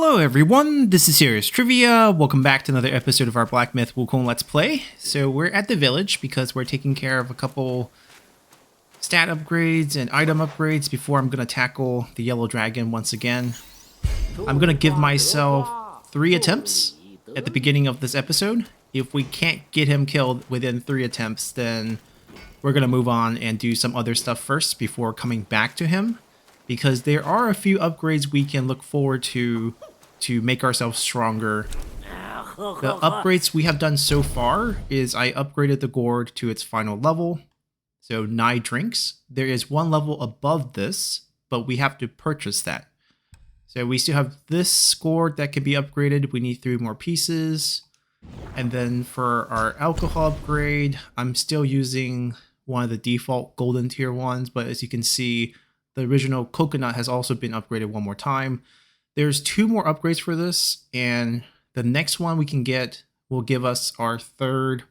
Hello everyone, this is Serious Trivia. Welcome back to another episode of our Black Myth Wukong Let's Play. So we're at the village because we're taking care of a couple stat upgrades and item upgrades before I'm going to tackle the yellow dragon once again. I'm going to give myself 3 attempts at the beginning of this episode. If we can't get him killed within 3 attempts, then we're going to move on and do some other stuff first before coming back to him. Because there are a few upgrades we can look forward to make ourselves stronger. The upgrades we have done so far is I upgraded the gourd to its final level, so 9 drinks. There is 1 level above this, but we have to purchase that. So we still have this gourd that could be upgraded. We need 3 more pieces. And then for our alcohol upgrade, I'm still using one of the default golden tier ones, but as you can see, the original coconut has also been upgraded 1 more time. There's 2 more upgrades for this, and the next one we can get will give us our 3rd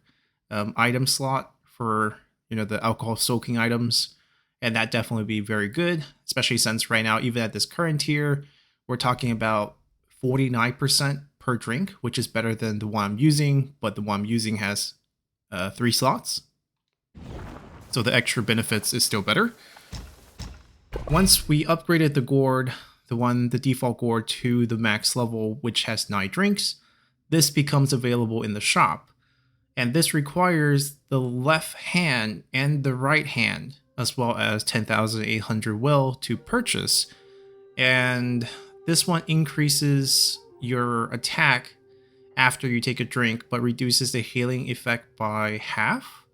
item slot for the alcohol soaking items, and that definitely be very good, especially since right now, even at this current tier, we're talking about 49% per drink, which is better than the one I'm using, but the one I'm using has 3 slots, so the extra benefits is still better. Once we upgraded the gourd, the default gourd to the max level, which has 9 drinks, this becomes available in the shop. And this requires the left hand and the right hand, as well as 10,800 will to purchase. And this one increases your attack after you take a drink, but reduces the healing effect by half.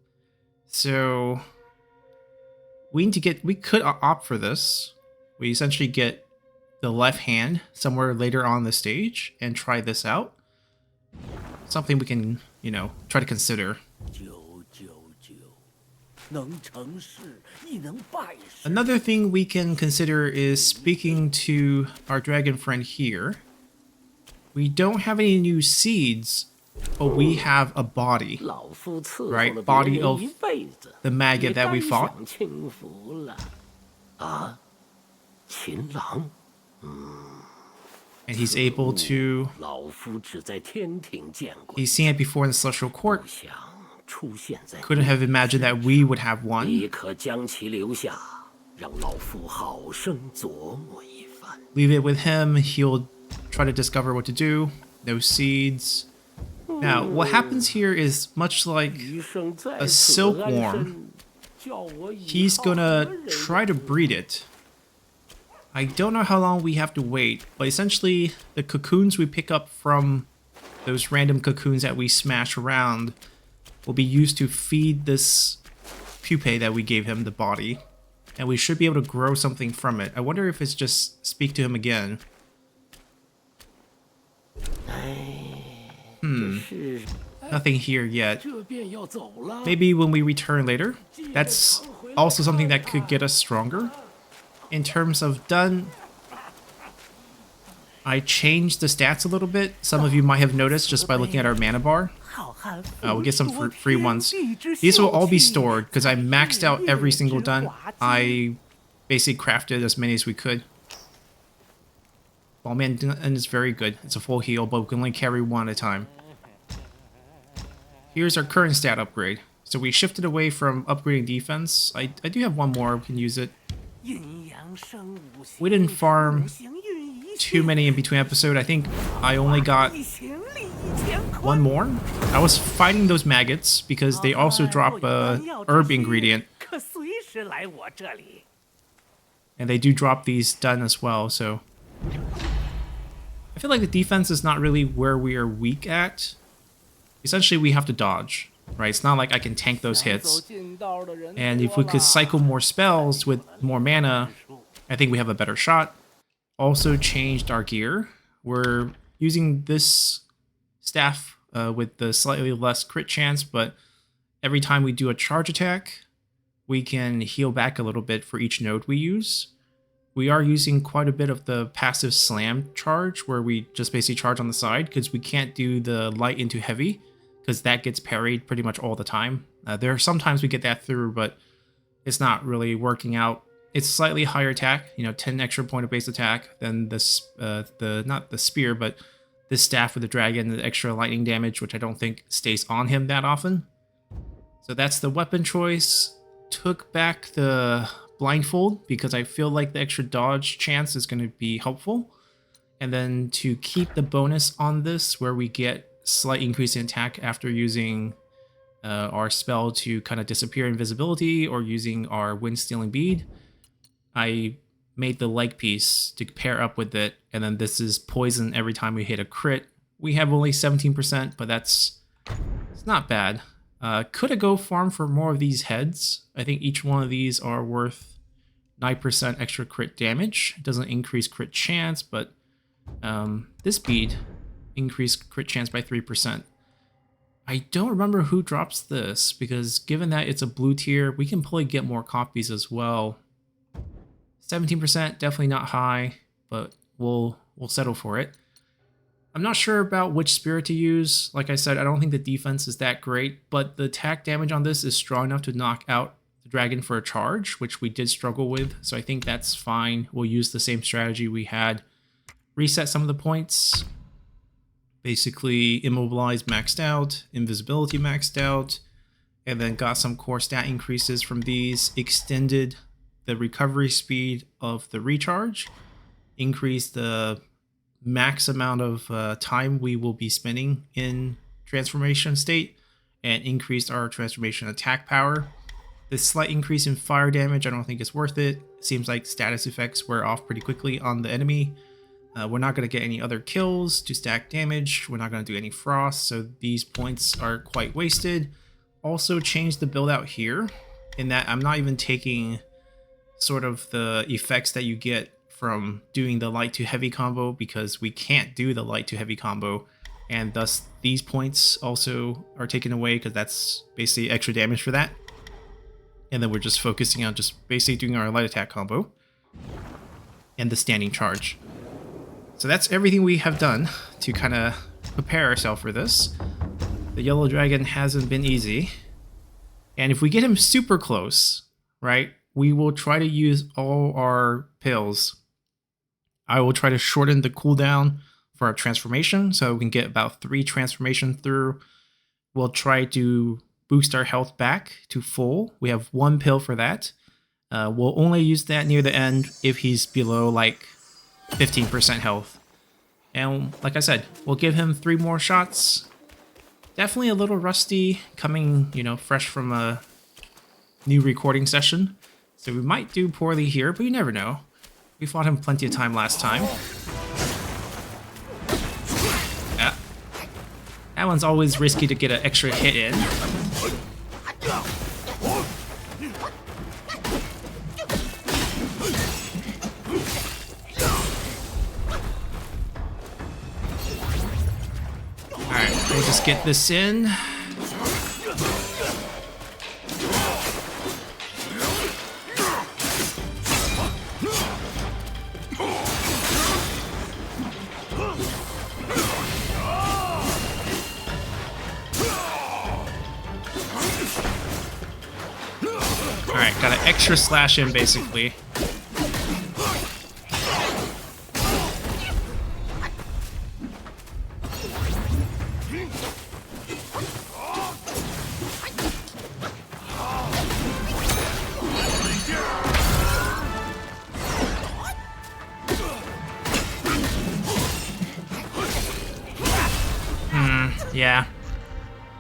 So we could opt for this. We essentially get the left hand somewhere later on the stage and try this out. Something we can, try to consider. Another thing we can consider is speaking to our dragon friend here. We don't have any new seeds, but we have a body, right? Body of the maggot that we fought. And he's able to... He's seen it before in the Celestial Court. Couldn't have imagined that we would have one. Leave it with him. He'll try to discover what to do. No seeds. Now, what happens here is much like a silkworm. He's gonna try to breed it. I don't know how long we have to wait, but essentially the cocoons we pick up from those random cocoons that we smash around will be used to feed this pupae that we gave him, the body. And we should be able to grow something from it. I wonder if it's just speak to him again. Nothing here yet. Maybe when we return later. That's also something that could get us stronger. In terms of done, I changed the stats a little bit. Some of you might have noticed just by looking at our mana bar. We'll get some free ones. These will all be stored because I maxed out every single done. I basically crafted as many as we could. Oh man, and it's very good. It's a full heal, but we can only carry 1 at a time. Here's our current stat upgrade. So we shifted away from upgrading defense. I do have 1 more, we can use it. We didn't farm too many in between episode. I think I only got 1 more. I was fighting those maggots because they also drop a herb ingredient. And they do drop these done as well, so... I feel like the defense is not really where we are weak at. Essentially, we have to dodge, right? It's not like I can tank those hits. And if we could cycle more spells with more mana, I think we have a better shot. Also changed our gear. We're using this staff with the slightly less crit chance, but every time we do a charge attack, we can heal back a little bit for each node we use. We are using quite a bit of the passive slam charge, where we just basically charge on the side, because we can't do the light into heavy, because that gets parried pretty much all the time. There are sometimes we get that through, but it's not really working out it's slightly higher attack, 10 extra point of base attack than this, not the spear, but this staff with the dragon, the extra lightning damage, which I don't think stays on him that often. So that's the weapon choice. Took back the blindfold because I feel like the extra dodge chance is going to be helpful. And then to keep the bonus on this, where we get slight increase in attack after using our spell to kind of disappear invisibility or using our wind stealing bead, I made the leg piece to pair up with it, and then this is poison every time we hit a crit. We have only 17%, but it's not bad. Could have go farm for more of these heads. I think each one of these are worth 9% extra crit damage. It doesn't increase crit chance, but this bead increased crit chance by 3%. I don't remember who drops this, because given that it's a blue tier, we can probably get more copies as well. 17%, definitely not high, but we'll settle for it. I'm not sure about which spirit to use. Like I said, I don't think the defense is that great, but the attack damage on this is strong enough to knock out the dragon for a charge, which we did struggle with, so I think that's fine. We'll use the same strategy we had. Reset some of the points. Basically, immobilize maxed out, invisibility maxed out, and then got some core stat increases from these. Extended the recovery speed of the recharge, increased the max amount of time we will be spending in transformation state, and increased our transformation attack power. This slight increase in fire damage, I don't think it's worth it. Seems like status effects wear off pretty quickly on the enemy. We're not going to get any other kills to stack damage. We're not going to do any frost, so these points are quite wasted. Also changed the build out here, in that I'm not even taking sort of the effects that you get from doing the light to heavy combo, because we can't do the light to heavy combo, and thus these points also are taken away because that's basically extra damage for that. And then we're just focusing on just basically doing our light attack combo and the standing charge. So that's everything we have done to kind of prepare ourselves for this. The yellow dragon hasn't been easy, and if we get him super close, right, we will try to use all our pills. I will try to shorten the cooldown for our transformation so we can get about 3 transformations through. We'll try to boost our health back to full. We have 1 pill for that. We'll only use that near the end if he's below like 15% health. And like I said, we'll give him 3 more shots. Definitely a little rusty, coming, fresh from a new recording session. So we might do poorly here, but you never know. We fought him plenty of time last time. Yeah. That one's always risky to get an extra hit in. Alright, we'll just get this in. Alright, got an extra slash in basically. Yeah,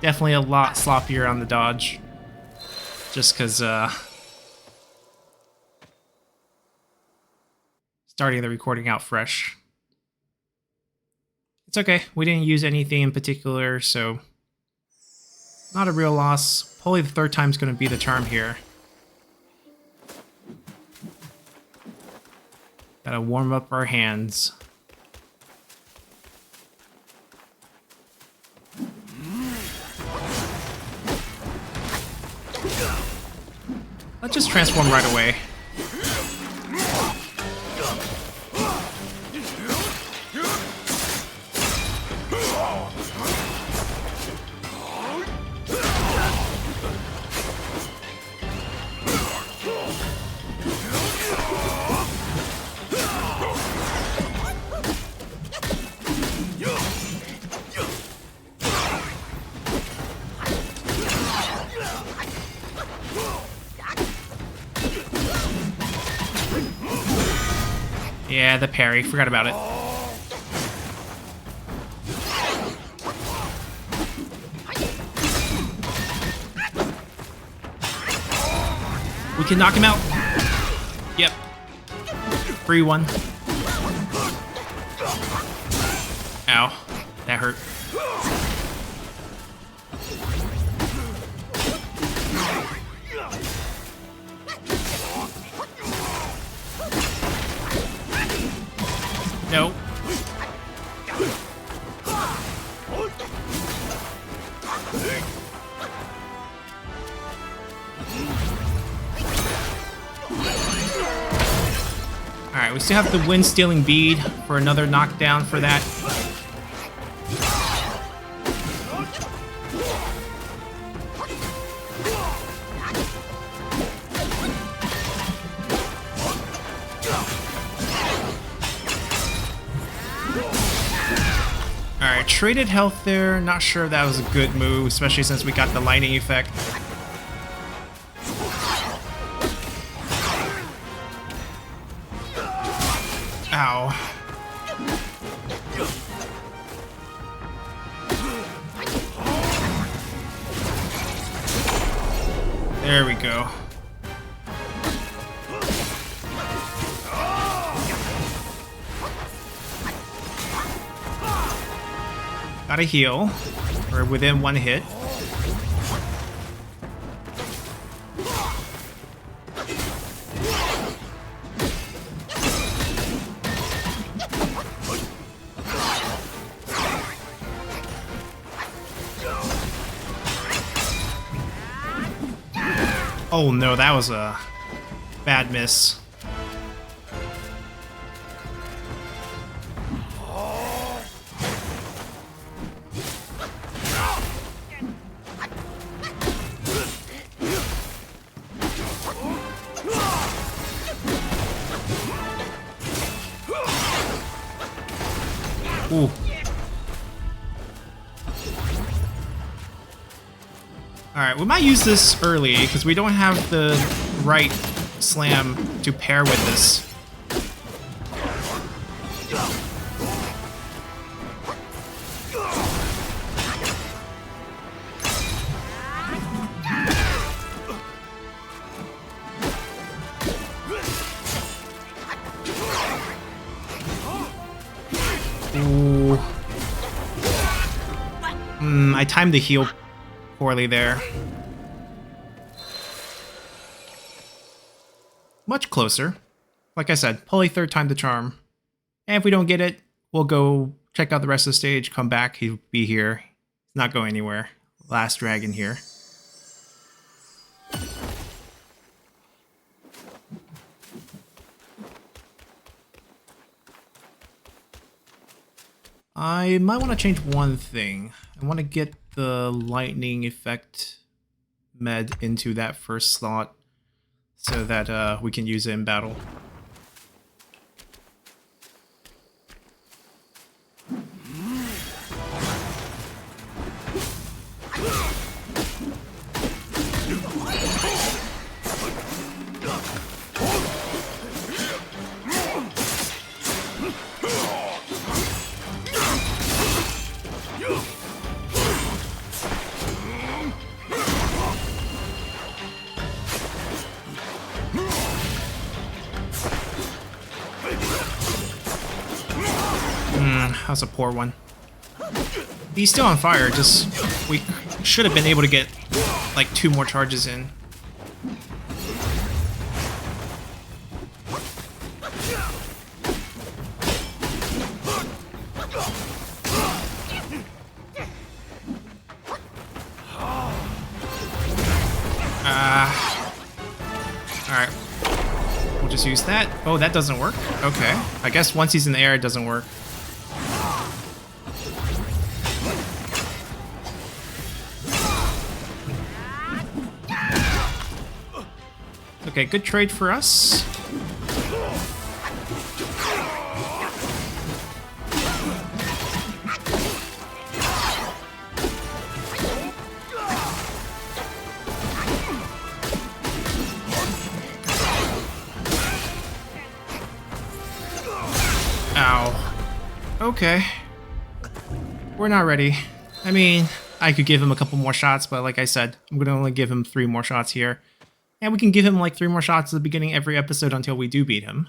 definitely a lot sloppier on the dodge. Just because starting the recording out fresh. It's okay, we didn't use anything in particular, so not a real loss. Probably the 3rd time's going to be the charm here. Gotta warm up our hands. Let's just transform right away. Yeah, the parry. Forgot about it. We can knock him out. Yep. Free one. Ow. That hurt. No. Alright, we still have the wind-stealing bead for another knockdown for that. Alright, traded health there. Not sure if that was a good move, especially since we got the lightning effect. Ow. There we go. Gotta heal. We're within one hit. Oh no, that was a bad miss. Ooh. Alright, we might use this early, because we don't have the right slam to pair with this. Ooh. I timed the heal poorly there. Much closer. Like I said, probably third time the charm. And if we don't get it, we'll go check out the rest of the stage, come back, he'll be here. He's not going anywhere. Last dragon here. I might want to change one thing. I want to get the lightning effect med into that first slot so that we can use it in battle. That's a poor one. He's still on fire, just we should have been able to get like 2 more charges in. Alright. We'll just use that. Oh, that doesn't work? Okay. I guess once he's in the air, it doesn't work. Okay, good trade for us. Okay. We're not ready. I mean, I could give him a couple more shots, but like I said, I'm going to only give him 3 more shots here. And we can give him like 3 more shots at the beginning of every episode until we do beat him.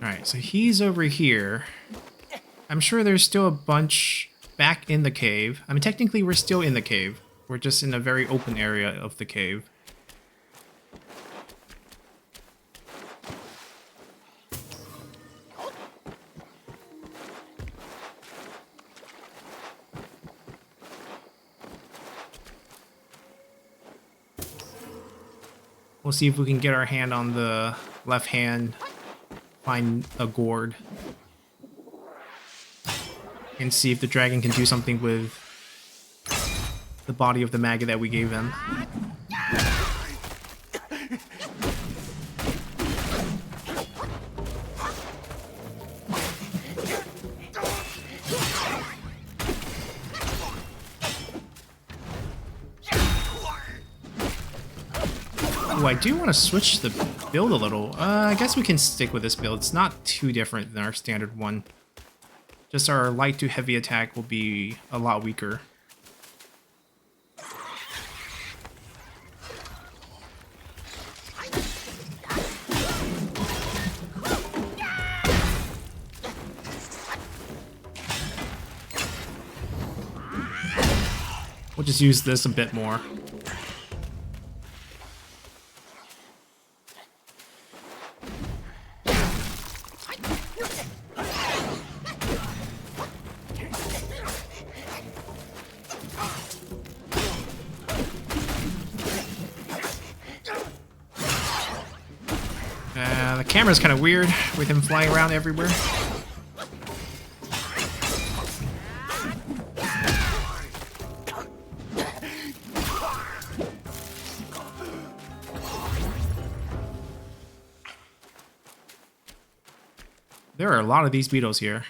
Alright, so he's over here. I'm sure there's still a bunch back in the cave. I mean, technically we're still in the cave. We're just in a very open area of the cave. We'll see if we can get our hand on the left hand, find a gourd, and see if the dragon can do something with the body of the maggot that we gave him. Ooh, I do want to switch the build a little. I guess we can stick with this build. It's not too different than our standard one. Just our light to heavy attack will be a lot weaker. We'll just use this a bit more. The camera's kind of weird with him flying around everywhere. There are a lot of these beetles here.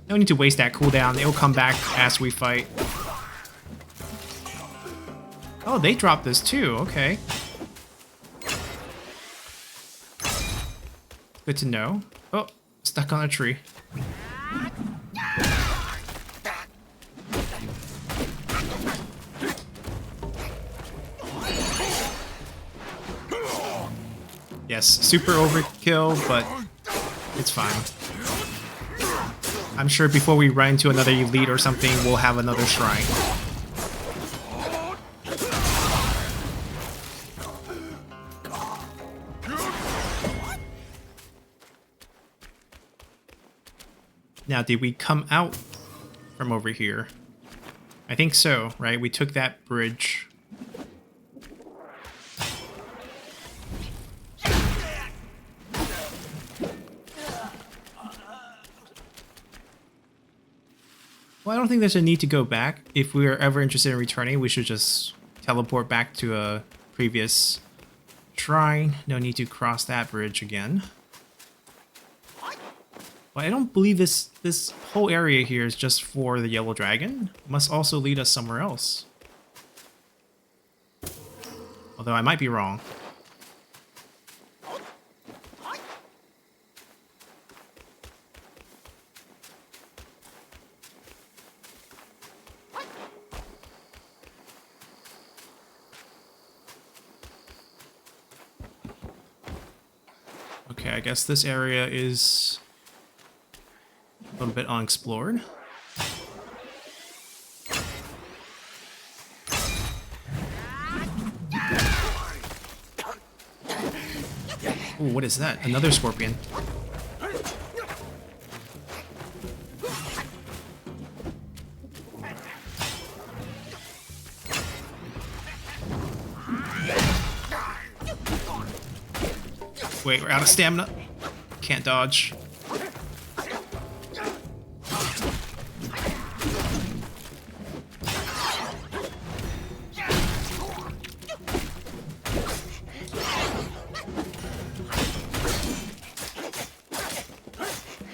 No need to waste that cooldown. It'll come back as we fight. Oh, they dropped this too. Okay. Good to know. Oh, stuck on a tree. Yes, super overkill, but it's fine. I'm sure before we run into another elite or something, we'll have another shrine. Now, did we come out from over here? I think so, right? We took that bridge. Well, I don't think there's a need to go back. If we are ever interested in returning, we should just teleport back to a previous shrine. No need to cross that bridge again. But I don't believe this whole area here is just for the yellow dragon. It must also lead us somewhere else. Although I might be wrong. Okay, I guess this area is a little bit unexplored. Ooh, what is that? Another scorpion. Wait, we're out of stamina. Can't dodge.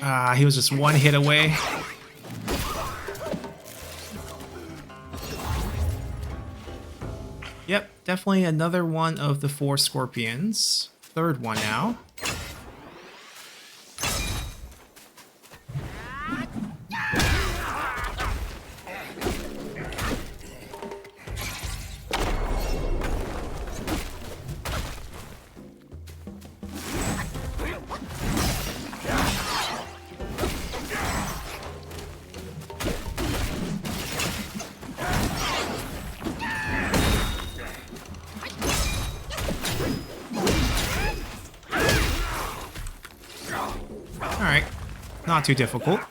Ah, he was just one hit away. Yep, definitely another one of the 4 scorpions. Third one now. Alright, not too difficult.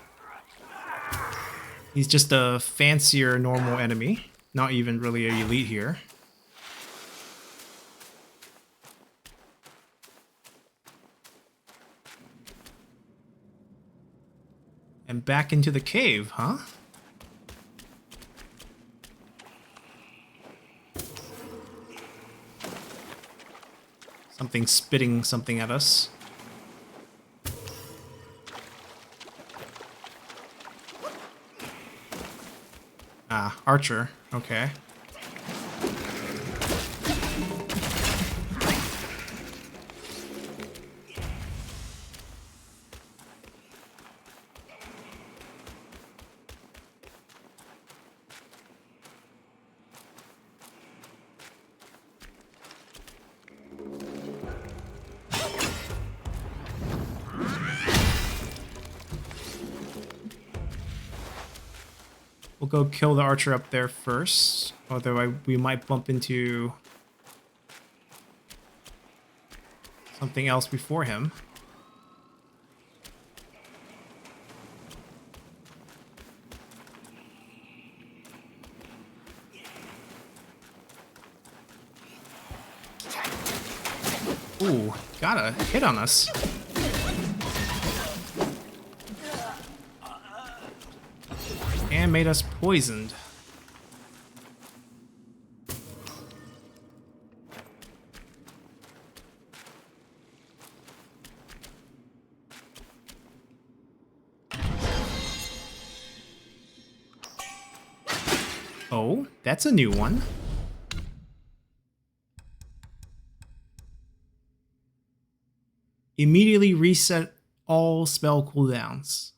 He's just a fancier normal enemy, not even really an elite here. And back into the cave, huh? Something spitting something at us. Ah, archer. Okay. We'll go kill the archer up there first, although we might bump into something else before him. Ooh, got a hit on us. And made us poisoned. Oh, that's a new one. Immediately reset all spell cooldowns.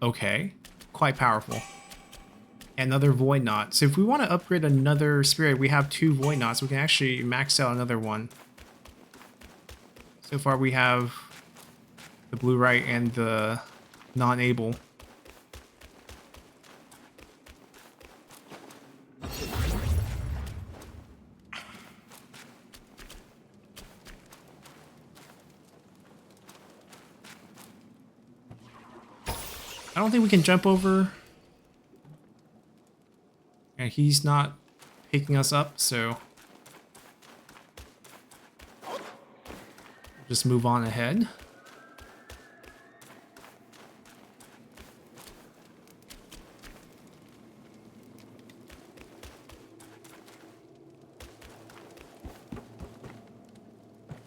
Okay. Quite powerful. Another Void Knot. So if we want to upgrade another spirit, we have 2 Void Knots. We can actually max out another one. So far we have the blue right and the non-able. I don't think we can jump over. And he's not picking us up, so just move on ahead.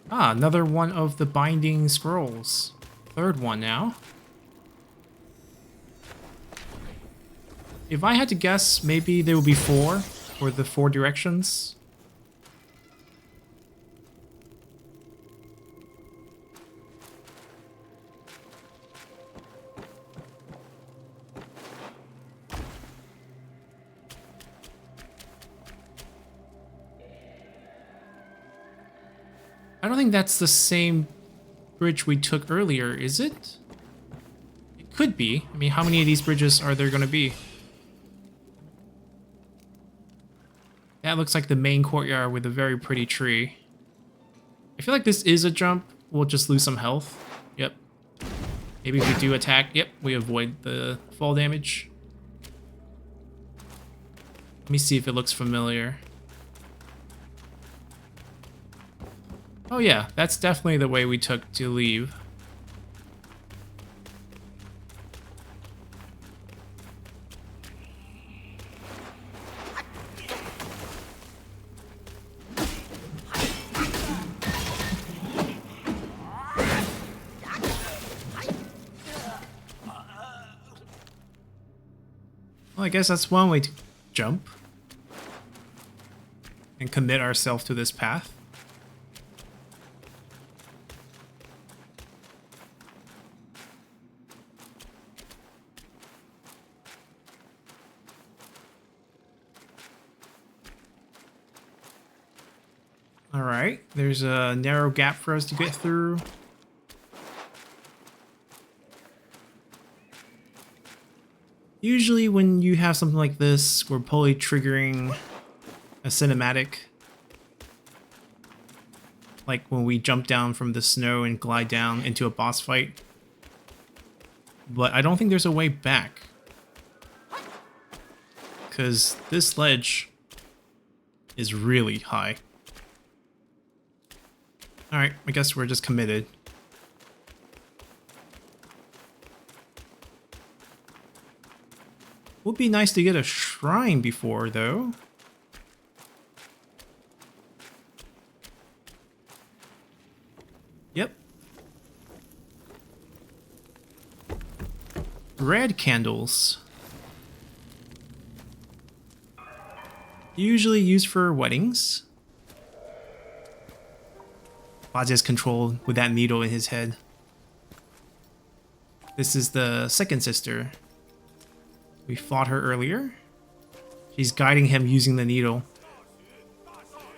Ah, another one of the binding scrolls. Third one now. If I had to guess, maybe there would be 4 for the 4 directions. I don't think that's the same bridge we took earlier, is it? It could be. I mean, how many of these bridges are there going to be? That looks like the main courtyard with a very pretty tree. I feel like this is a jump. We'll just lose some health. Yep. Maybe if we do attack, yep, we avoid the fall damage. Let me see if it looks familiar. Oh yeah, that's definitely the way we took to leave. I guess that's one way to jump and commit ourselves to this path. Alright, there's a narrow gap for us to get through. Usually when you have something like this, we're probably triggering a cinematic. Like when we jump down from the snow and glide down into a boss fight. But I don't think there's a way back. Because this ledge is really high. Alright, I guess we're just committed. Would be nice to get a shrine before, though. Yep. Red candles. Usually used for weddings. Bajie is controlled with that needle in his head. This is the second sister. We fought her earlier. She's guiding him using the needle.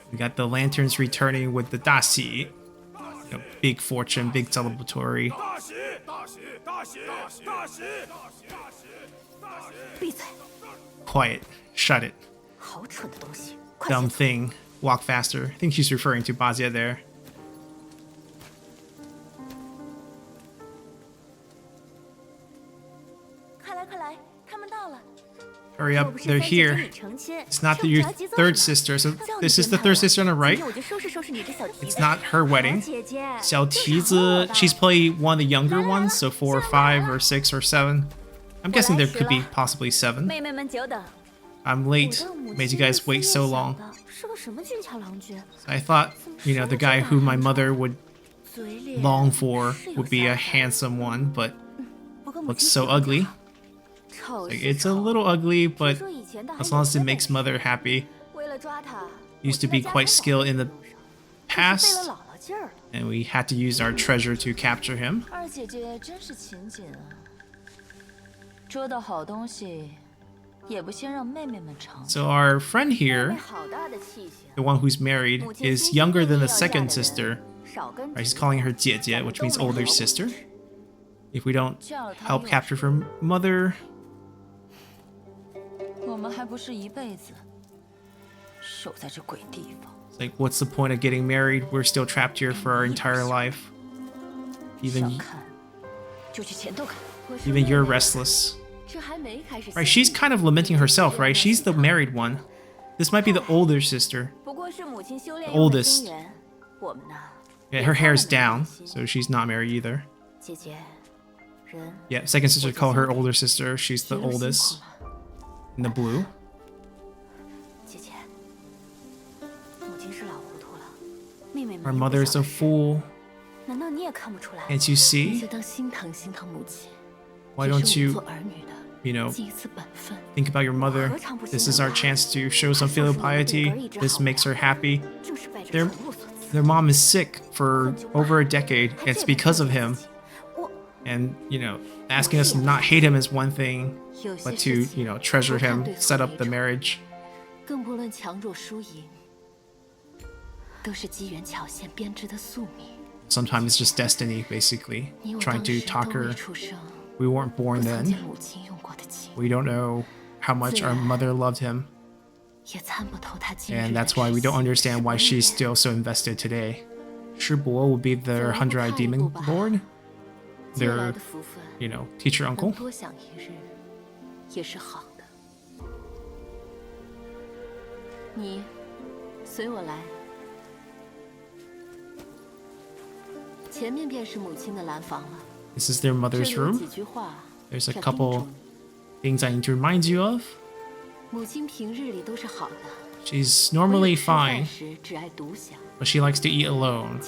We got the lanterns returning with the Dasi. You know, big fortune, big celebratory. Quiet. Shut it. Dumb thing. Walk faster. I think she's referring to Bajie there. Hurry up, they're here. It's not your third sister, so this is the third sister on the right. It's not her wedding. Xiao Tizi, she's probably one of the younger ones, so 4 or 5 or 6 or 7. I'm guessing there could be possibly 7. I'm late. Made you guys wait so long. I thought, you know, the guy who my mother would long for would be a handsome one, but looks so ugly. Like, it's a little ugly, but as long as it makes mother happy. Used to be quite skilled in the past, and we had to use our treasure to capture him. So our friend here, the one who's married, is younger than the second sister. Right, he's calling her 姐姐, which means older sister. If we don't help capture her mother... It's like, what's the point of getting married? We're still trapped here for our entire life. Even you're restless. Right, she's kind of lamenting herself, right? She's the married one. This might be the older sister. The oldest. Yeah, her hair's down, so she's not married either. Yeah, second sister call her older sister. She's the oldest. In the blue. Our mother is a fool. Can't you see? Why don't you, you know, think about your mother? This is our chance to show some filial piety. This makes her happy. Their mom is sick for over a decade. It's because of him. And, you know, asking us to not hate him is one thing, but to, you know, treasure him, set up the marriage. Sometimes it's just destiny, basically. Trying to talk her. We weren't born then. We don't know how much our mother loved him. And that's why we don't understand why she's still so invested today. Shibo will be their 100-eyed demon lord. Their, you know, teacher uncle. This is their mother's room. There's a couple things I need to remind you of. She's normally fine, but she likes to eat alone.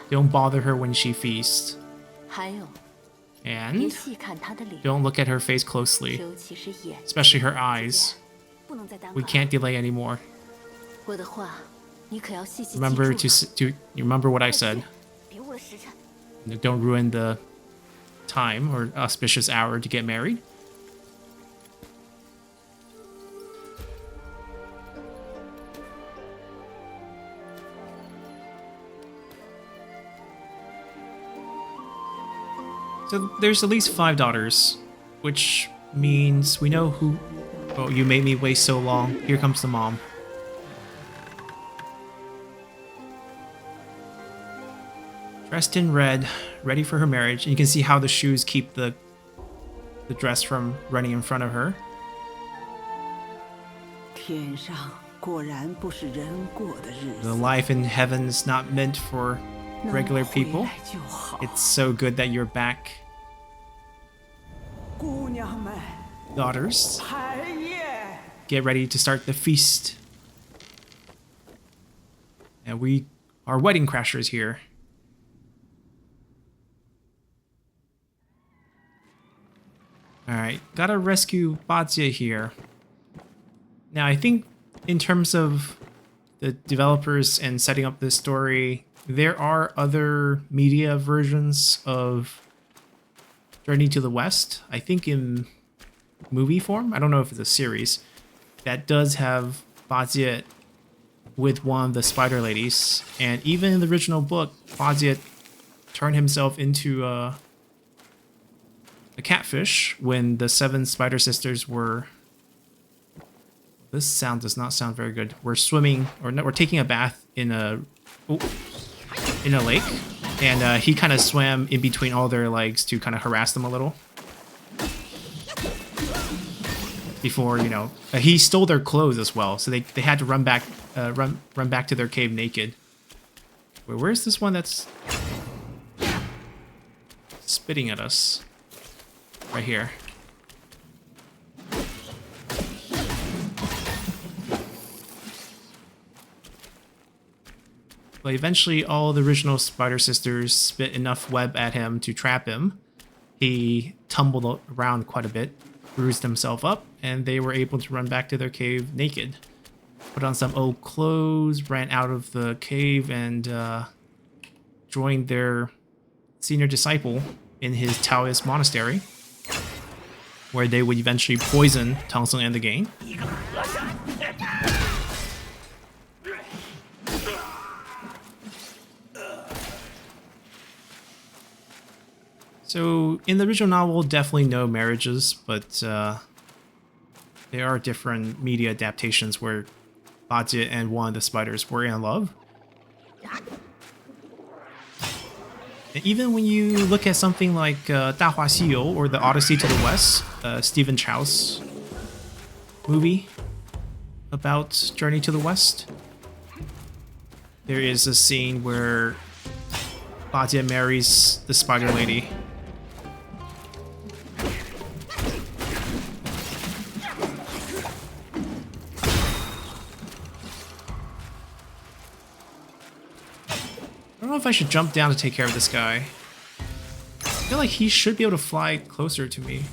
Don't bother her when she feasts. And don't look at her face closely, especially her eyes. We can't delay anymore. Remember to remember what I said. Don't ruin the time or auspicious hour to get married. So there's at least 5 daughters, which means we know who... Oh, you made me wait so long. Here comes the mom. Dressed in red, ready for her marriage. And you can see how the shoes keep the dress from running in front of her. The life in heaven's not meant for regular people. It's so good that you're back. Daughters, get ready to start the feast. And we are wedding crashers here. Alright, gotta rescue Bajie here. Now, I think in terms of the developers and setting up this story, there are other media versions of Journey to the West. I think in movie form. I don't know if it's a series. That does have Bajie with one of the spider ladies. And even in the original book, Bajie turned himself into a catfish when the 7 spider sisters were... This sound does not sound very good. We're swimming, or no, we're taking a bath in a lake, and he kind of swam in between all their legs to kind of harass them a little. Before, you know, he stole their clothes as well, so they had to run back to their cave naked. Wait, where's this one that's spitting at us? Right here. But eventually all the original Spider Sisters spit enough web at him to trap him. He tumbled around quite a bit, bruised himself up, and they were able to run back to their cave naked. Put on some old clothes, ran out of the cave, and joined their senior disciple in his Taoist monastery, where they would eventually poison Tang Song and the gang. So, in the original novel, definitely no marriages, but there are different media adaptations where Bajie and one of the spiders were in love. And even when you look at something like 大话西游 or The Odyssey to the West, Stephen Chow's movie about Journey to the West, there is a scene where Bajie marries the spider lady. I don't know if I should jump down to take care of this guy. I feel like he should be able to fly closer to me.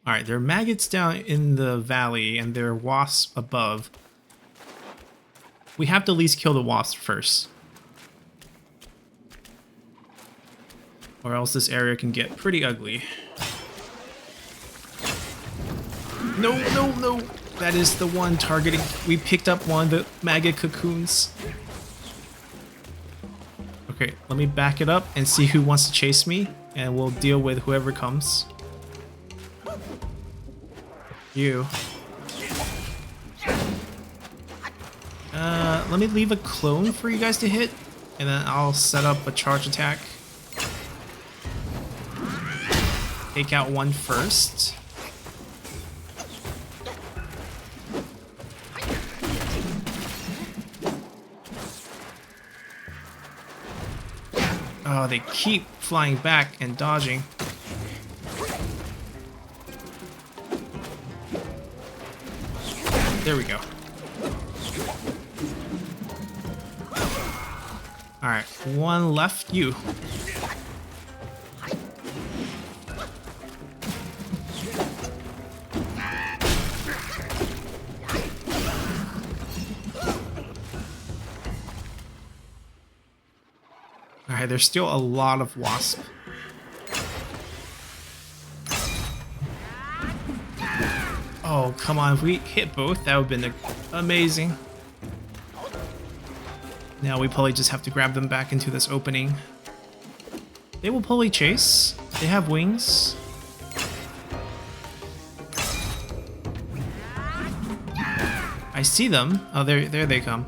Alright, there are maggots down in the valley and there are wasps above. We have to at least kill the wasps first, or else this area can get pretty ugly. No, no, no! That is the one targeting. We picked up one of the maggot cocoons. Okay, let me back it up and see who wants to chase me, and we'll deal with whoever comes. You. Let me leave a clone for you guys to hit, and then I'll set up a charge attack. Take out one first. Oh, they keep flying back and dodging. There we go. Alright, one left. You. Alright, there's still a lot of wasp. Oh, come on. If we hit both, that would have been amazing. Now we probably just have to grab them back into this opening. They will probably chase. They have wings. I see them. Oh, there they come.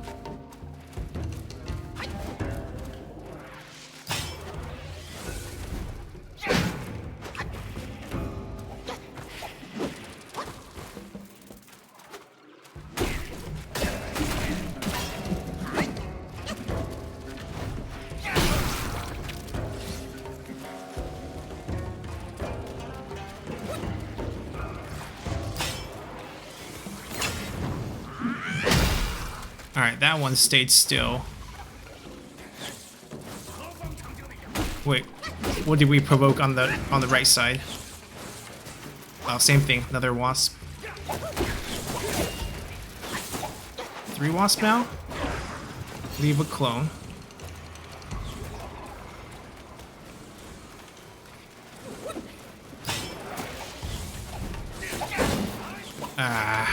Alright, that one stayed still. Wait, what did we provoke on the right side? Oh, same thing, another wasp. 3 wasp now? Leave a clone. Ah.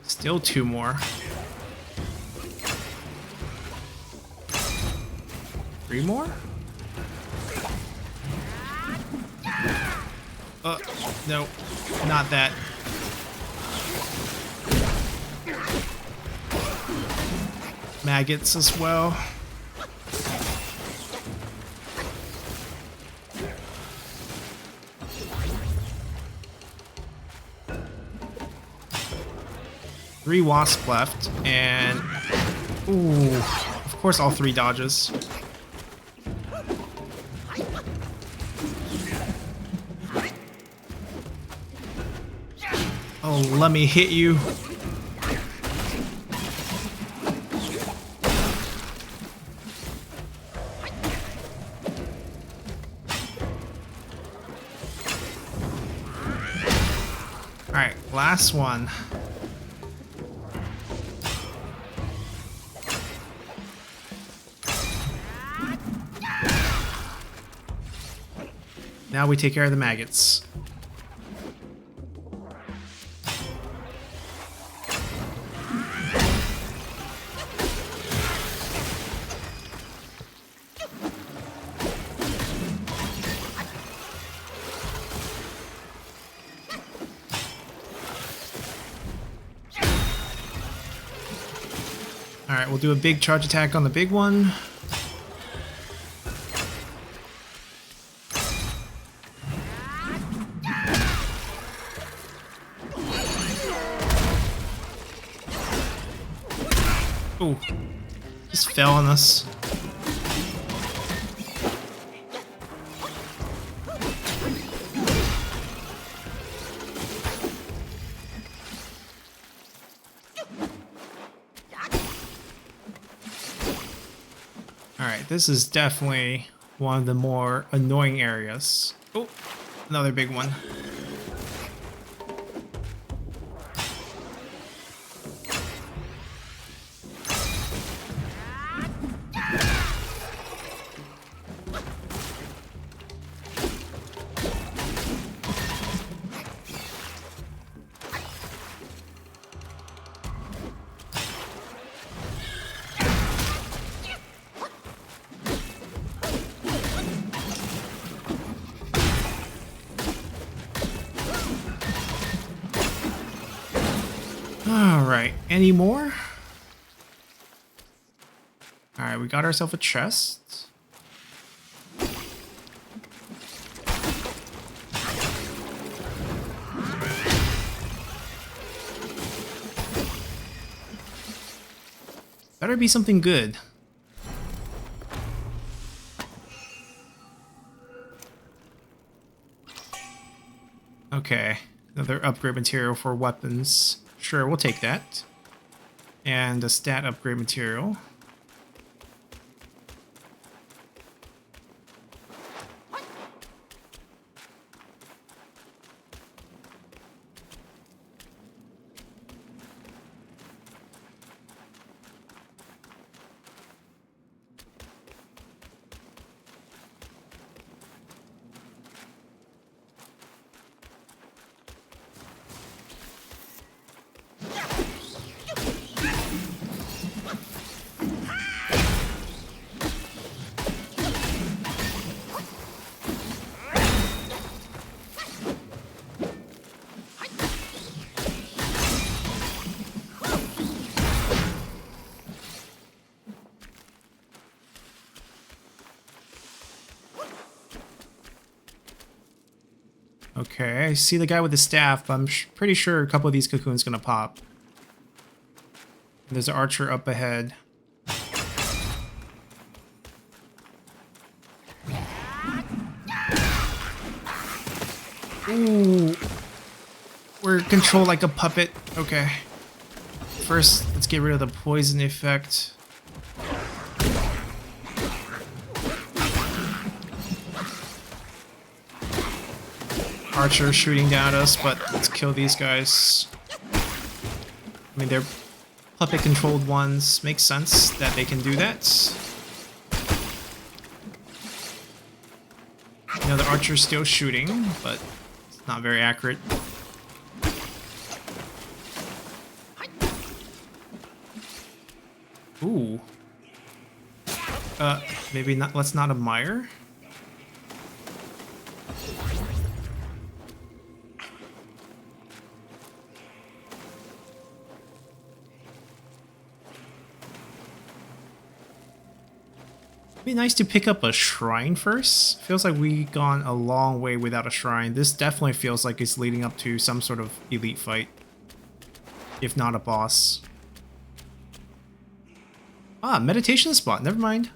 Still 2 more. 3 more? No, not that. Maggots as well. Three wasp left, and ooh, of course all 3 dodges. Oh, let me hit you. All right, last one. Now we take care of the maggots. Alright, we'll do a big charge attack on the big one. Ooh, just fell on us. Alright, this is definitely one of the more annoying areas. Oh, another big one. Alright, any more? Alright, we got ourselves a chest. Better be something good. Okay, another upgrade material for weapons. Sure, we'll take that. And a stat upgrade material. Okay, I see the guy with the staff, but I'm pretty sure a couple of these cocoons gonna pop. There's an archer up ahead. Ooh. We're controlled like a puppet. Okay. First, let's get rid of the poison effect. Archer shooting down at us, but let's kill these guys. I mean, they're puppet-controlled ones. Makes sense that they can do that. You know, the archer's still shooting, but it's not very accurate. Ooh. Maybe not. Let's not admire. It'd be nice to pick up a shrine first. Feels like we've gone a long way without a shrine. This definitely feels like it's leading up to some sort of elite fight. If not a boss. Ah, meditation spot. Never mind.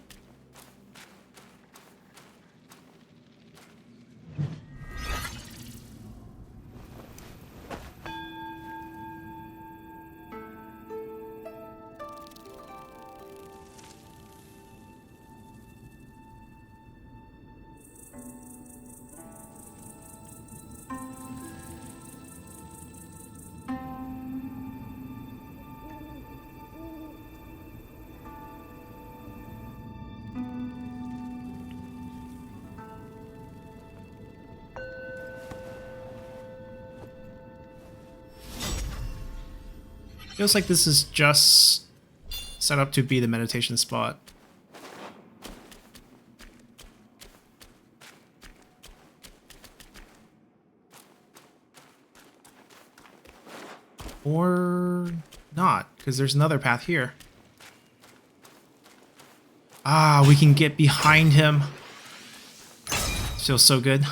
Feels like this is just set up to be the meditation spot. Or not, because there's another path here. Ah, we can get behind him. Feels so good.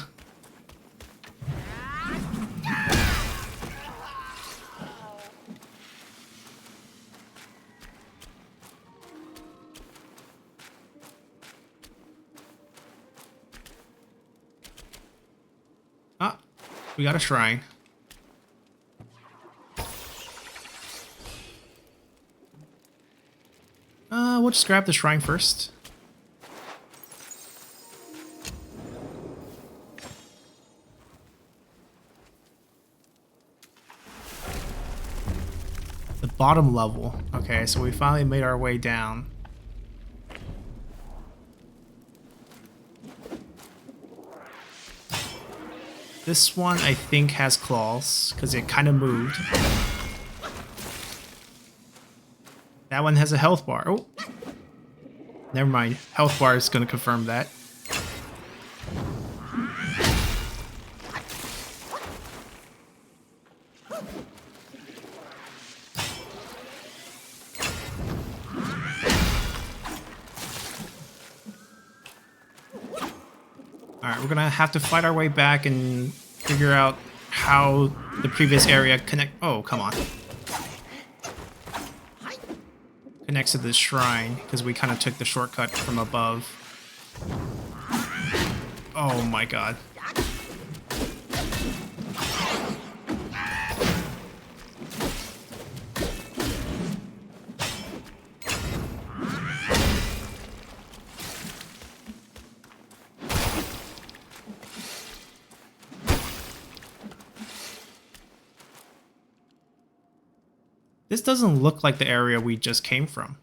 Ah, we got a shrine. We'll just grab the shrine first. The bottom level. Okay, so we finally made our way down. This one, I think, has claws, because it kind of moved. That one has a health bar. Oh! Never mind. Health bar is going to confirm that. Alright, we're gonna have to fight our way back and figure out how the previous area oh, come on. Connects to this shrine, because we kind of took the shortcut from above. Oh my god. This doesn't look like the area we just came from.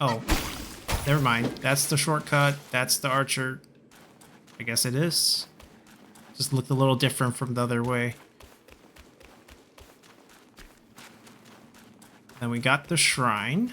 Oh, never mind. That's the shortcut. That's the archer. I guess it is. Just looked a little different from the other way. Then we got the shrine.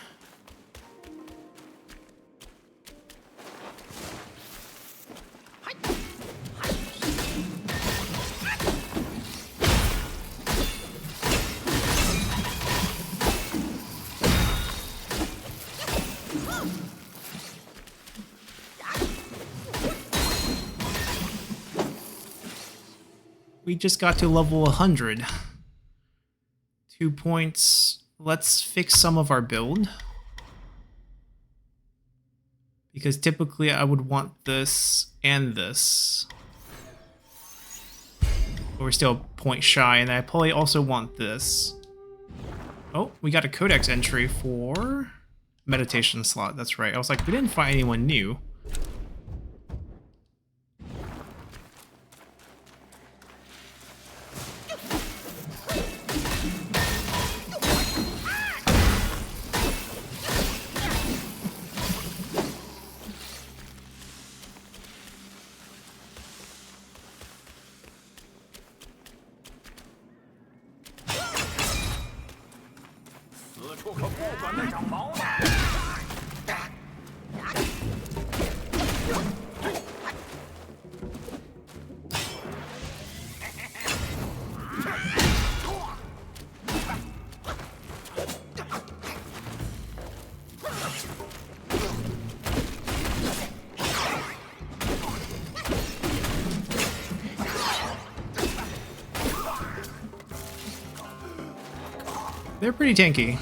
We just got to level 100. 2 points. Let's fix some of our build. Because typically I would want this and this. But we're still a point shy, and I probably also want this. Oh, we got a codex entry for meditation slot. That's right. I was like, we didn't find anyone new. They're pretty tanky.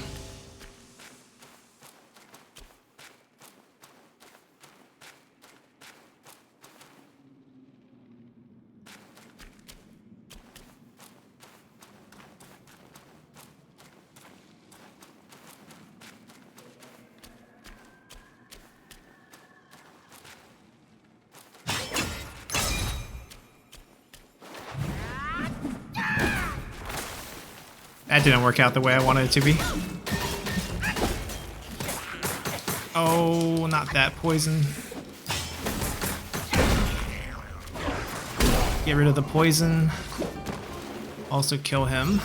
That didn't work out the way I wanted it to be. Oh, not that poison. Get rid of the poison. Also kill him.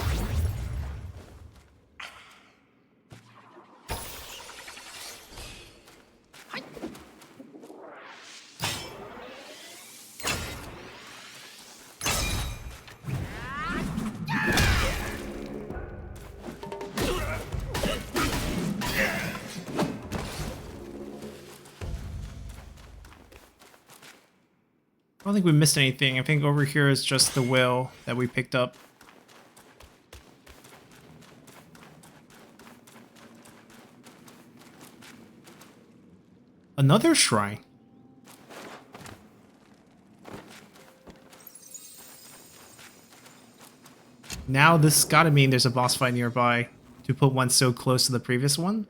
I don't think we missed anything. I think over here is just the whale that we picked up. Another shrine. Now this gotta mean there's a boss fight nearby to put one so close to the previous one.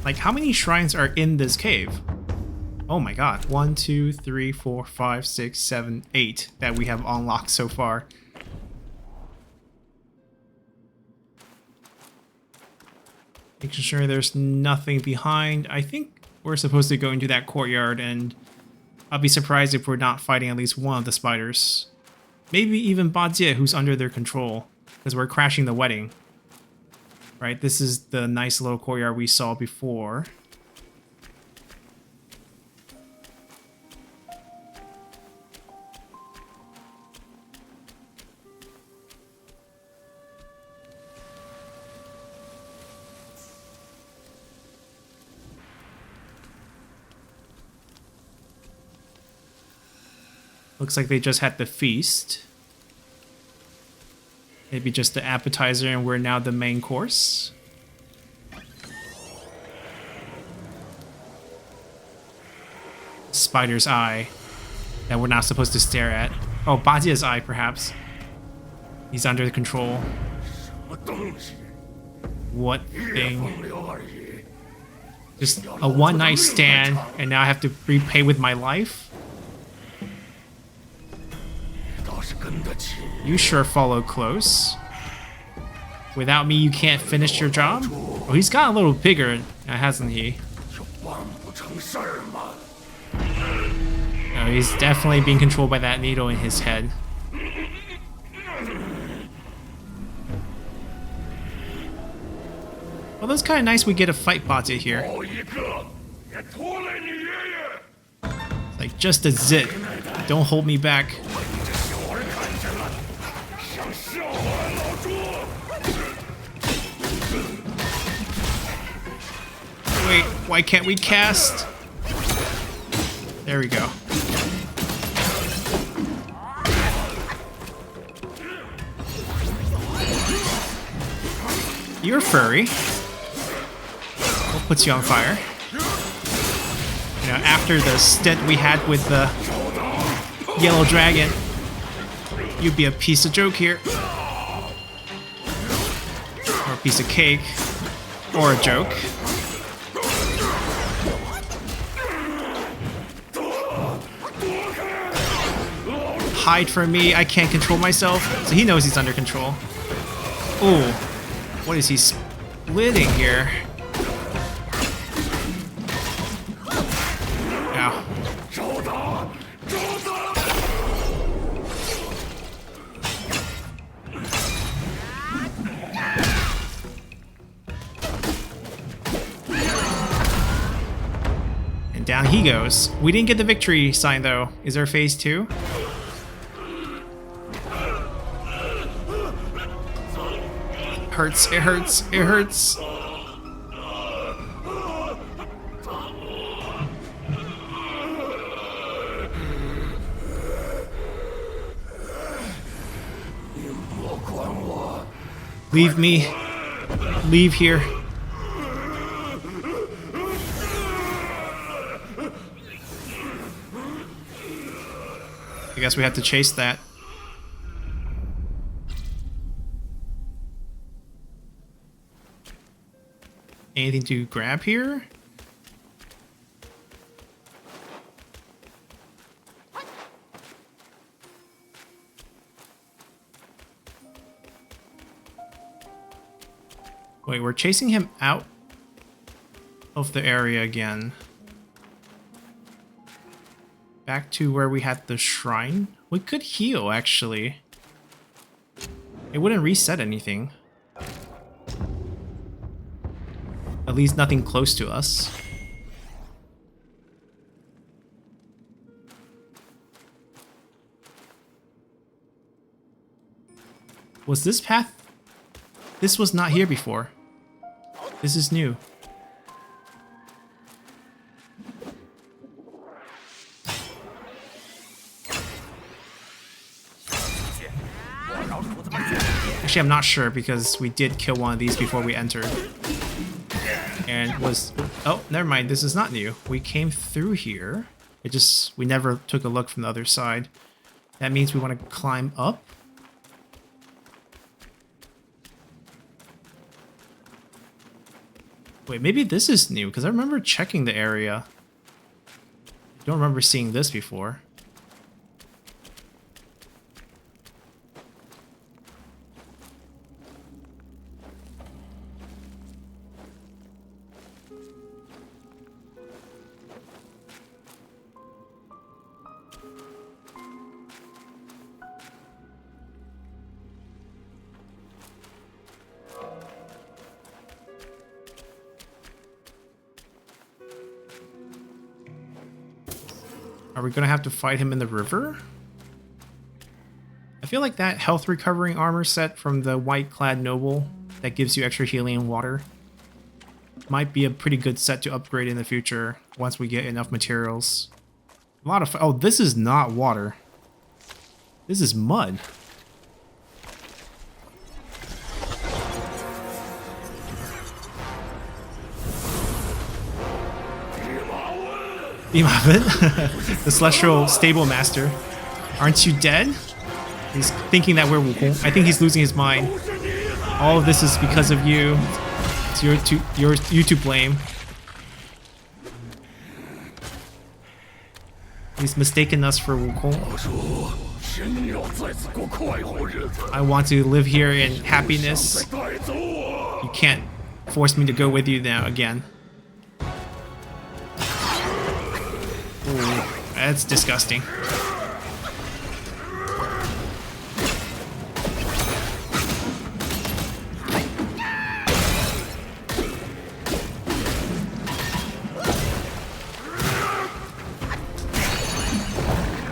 Like, how many shrines are in this cave? Oh my god. 1, 2, 3, 4, 5, 6, 7, 8 that we have unlocked so far. Making sure there's nothing behind. I think we're supposed to go into that courtyard, and I'll be surprised if we're not fighting at least one of the spiders. Maybe even Bajie, who's under their control, because we're crashing the wedding. Right, this is the nice little courtyard we saw before. Looks like they just had the feast. Maybe just the appetizer and we're now the main course. Spider's eye that we're not supposed to stare at. Oh, Bajie's eye, perhaps. He's under control. What thing? Just a one-night stand, and now I have to repay with my life? You sure follow close. Without me, you can't finish your job? Oh, he's got a little bigger, hasn't he? No, he's definitely being controlled by that needle in his head. Well, that's kind of nice we get a fight Bajie here. It's like, just a zit. Don't hold me back. Wait, why can't we cast? There we go. You're furry. What puts you on fire? You know, after the stint we had with the yellow dragon, you'd be a piece of joke here. Or a piece of cake. Or a joke. Hide from me, I can't control myself. So he knows he's under control. Ooh. What is he splitting here? Ow. And down he goes. We didn't get the victory sign though. Is there phase 2? Hurts, it hurts, it hurts. Leave me. Leave here. I guess we have to chase that. Anything to grab here? Wait, we're chasing him out of the area again. Back to where we had the shrine. We could heal, actually. It wouldn't reset anything. At least nothing close to us. Was this path? This was not here before. This is new. Actually, I'm not sure because we did kill one of these before we entered. And was... Oh, never mind. This is not new. We came through here. It just... We never took a look from the other side. That means we want to climb up. Wait, maybe this is new, because I remember checking the area. I don't remember seeing this before. Are we gonna have to fight him in the river? I feel like that health recovering armor set from the white clad noble that gives you extra healing and water might be a pretty good set to upgrade in the future once we get enough materials. A lot of... Oh, this is not water. This is mud. Imavin, the celestial stable master. Aren't you dead? He's thinking that we're Wukong. I think he's losing his mind. All of this is because of you. It's you to blame. He's mistaken us for Wukong. I want to live here in happiness. You can't force me to go with you now again. Ooh, that's disgusting.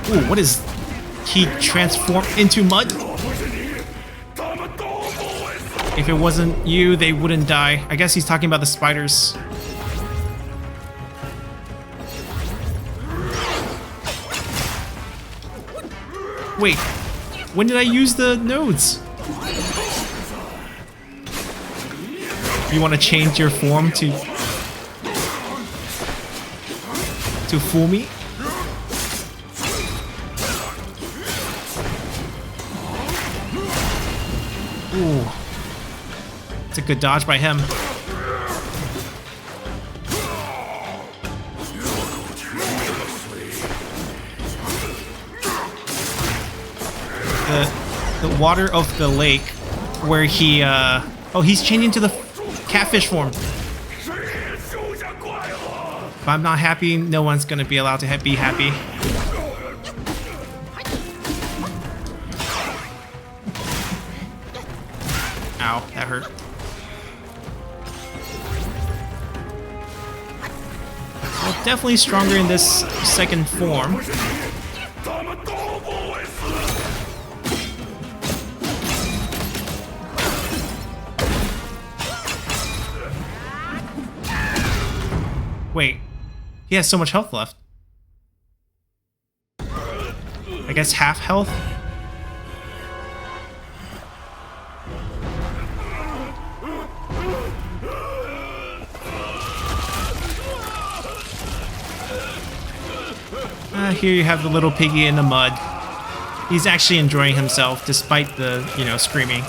Ooh, what is he transformed into mud? If it wasn't you, they wouldn't die. I guess he's talking about the spiders. Wait, when did I use the nodes? You want to change your form to fool me? Ooh. It's a good dodge by him. The water of the lake where he oh, he's changing to the catfish form. If I'm not happy, no one's gonna be allowed to be happy. Ow, that hurt. Well, definitely stronger in this second form. Wait, he has so much health left. I guess half health? Here you have the little piggy in the mud. He's actually enjoying himself despite the, you know, screaming.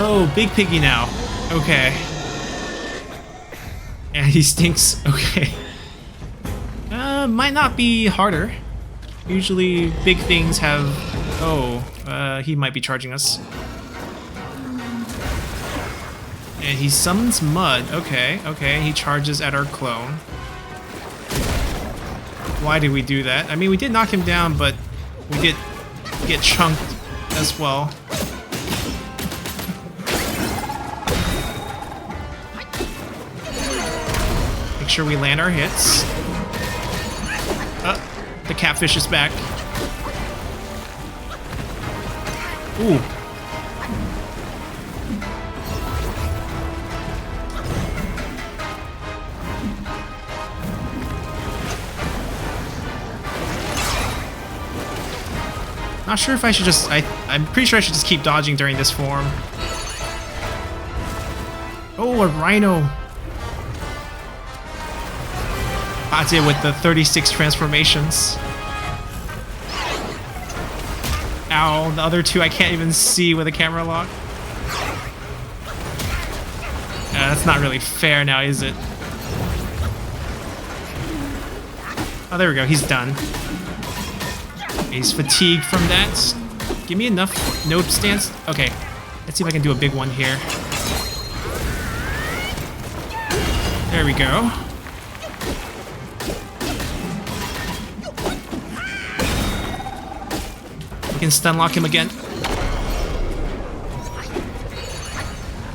Oh, big piggy now. Okay. And he stinks. Okay. Might not be harder. Usually big things have... Oh, he might be charging us. And he summons mud. Okay, okay. He charges at our clone. Why did we do that? I mean, we did knock him down, but we did get chunked as well. Make sure we land our hits. The catfish is back. Ooh. Not sure if I should just... I'm pretty sure I should just keep dodging during this form. Oh, a rhino. Bajie with the 36 transformations. Ow, the other two I can't even see with a camera lock. That's not really fair now, is it? Oh, there we go. He's done. He's fatigued from that. Give me enough node stance. Okay, let's see if I can do a big one here. There we go. We can stun lock him again.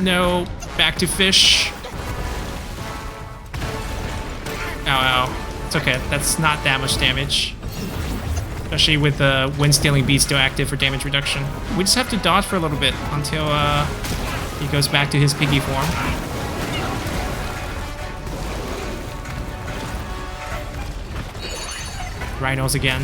No, back to fish. Ow, ow. It's okay, that's not that much damage. Especially with the wind-stealing bead still active for damage reduction. We just have to dodge for a little bit until he goes back to his piggy form. Rhinos again.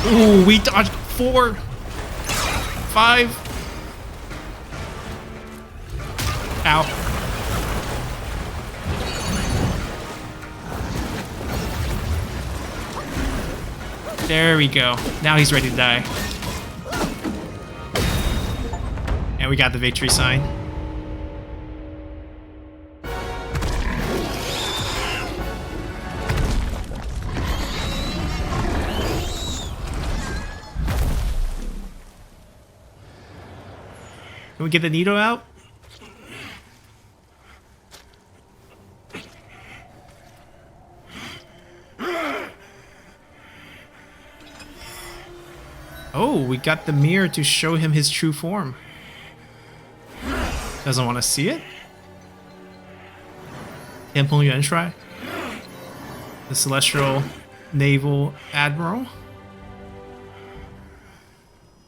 Ooh, we dodged 4, 5. Ow. There we go. Now he's ready to die. And we got the victory sign. Can we get the needle out? Oh, we got the mirror to show him his true form. Doesn't want to see it? Temple Yuan Shuai? The Celestial Naval Admiral?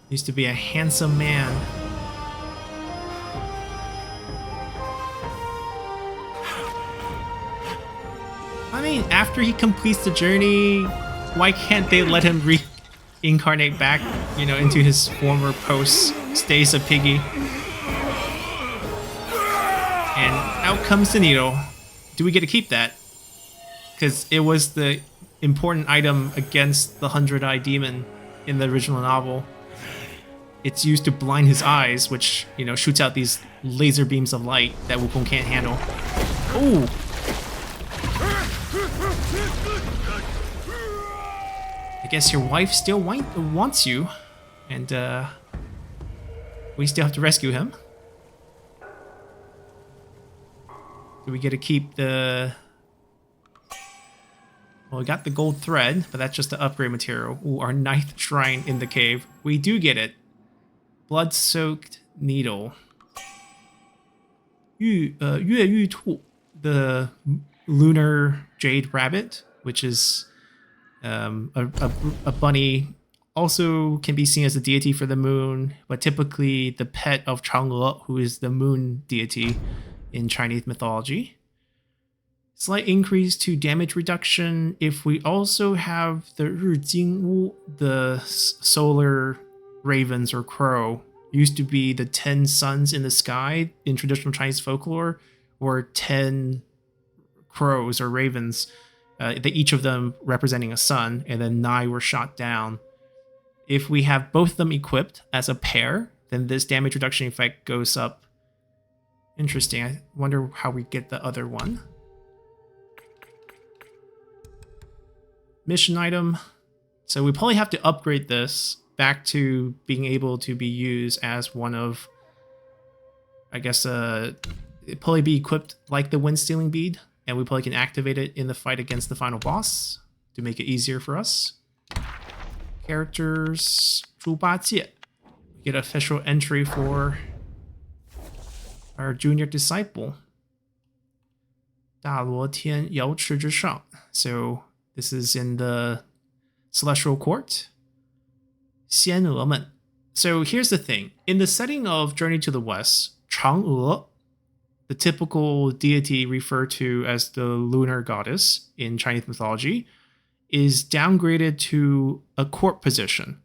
Used to be a handsome man. I mean, after he completes the journey, why can't they let him reincarnate back, you know, into his former post, stays a piggy? And out comes the needle. Do we get to keep that? Because it was the important item against the 100-Eye Demon in the original novel. It's used to blind his eyes, which, you know, shoots out these laser beams of light that Wukong can't handle. Oh! I guess your wife still wants you, and we still have to rescue him. Do we get to keep the... Well, we got the gold thread, but that's just the upgrade material. Ooh, our 9th shrine in the cave. We do get it. Blood-soaked needle. 月玉兔, the lunar jade rabbit, which is a bunny, also can be seen as a deity for the moon, but typically the pet of Chang'e, who is the moon deity in Chinese mythology. Slight increase to damage reduction if we also have the 日金乌, the solar ravens or crow. Used to be the 10 suns in the sky in traditional Chinese folklore, or 10 crows or ravens, each of them representing a sun, and then 9 were shot down. If we have both of them equipped as a pair, then this damage reduction effect goes up. Interesting. I wonder how we get the other one. Mission item. So we probably have to upgrade this back to being able to be used as one of, I guess, it'd probably be equipped like the wind stealing bead, and we probably can activate it in the fight against the final boss to make it easier for us. Characters, Bajie. We get official entry for our junior disciple, 大罗天瑶池之上. So this is in the Celestial Court. 仙娥们. So here's the thing. In the setting of Journey to the West, Chang'e, the typical deity referred to as the lunar goddess in Chinese mythology, is downgraded to a court position.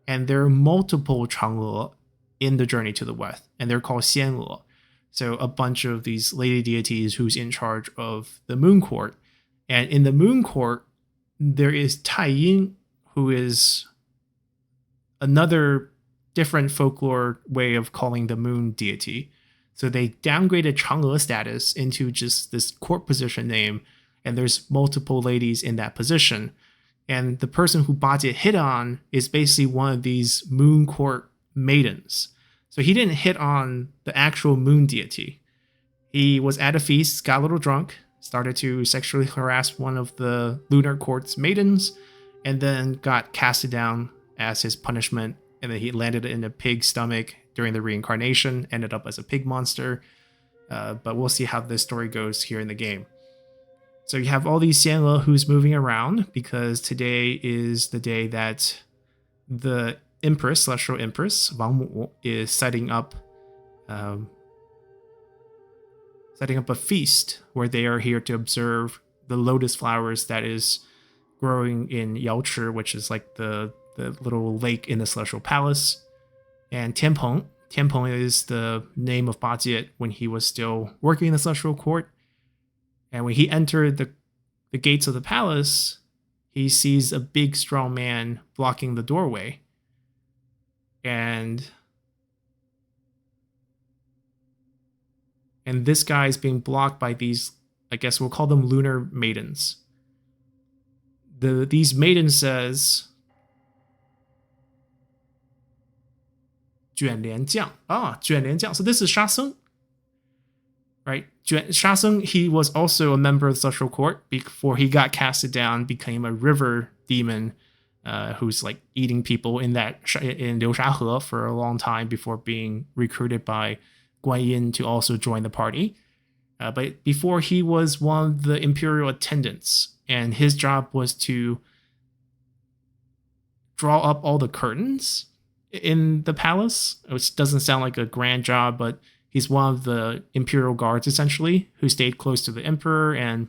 And there are multiple Chang'e in the Journey to the West, and they're called 仙娥. So a bunch of these lady deities who's in charge of the moon court. And in the moon court, there is Tai Yin, who is another different folklore way of calling the moon deity. So they downgraded Chang'e status into just this court position name, and there's multiple ladies in that position. And the person who Bajie hit on is basically one of these moon court maidens. So he didn't hit on the actual moon deity. He was at a feast, got a little drunk, started to sexually harass one of the lunar court's maidens, and then got casted down as his punishment. And then he landed in a pig's stomach during the reincarnation, ended up as a pig monster. But we'll see how this story goes here in the game. So you have all these Xianle who's moving around, because today is the day that the Empress, Celestial Empress, Wang Mu, is setting up setting up a feast where they are here to observe the lotus flowers that is growing in Yaochi, which is like the little lake in the Celestial Palace. And Tianpeng is the name of Bajie when he was still working in the Celestial Court. And when he entered the gates of the palace, he sees a big, strong man blocking the doorway. And this guy is being blocked by these, I guess we'll call them lunar maidens. These maidens says, 卷帘将. Ah, 卷帘将. So this is Sha Seng, right? Sha Seng, he was also a member of the Celestial Court before he got casted down, became a river demon who's like eating people in Liu Shahe for a long time before being recruited by Guan Yin to also join the party. But before, he was one of the imperial attendants, and his job was to draw up all the curtains in the palace, which doesn't sound like a grand job, but he's one of the imperial guards, essentially, who stayed close to the emperor and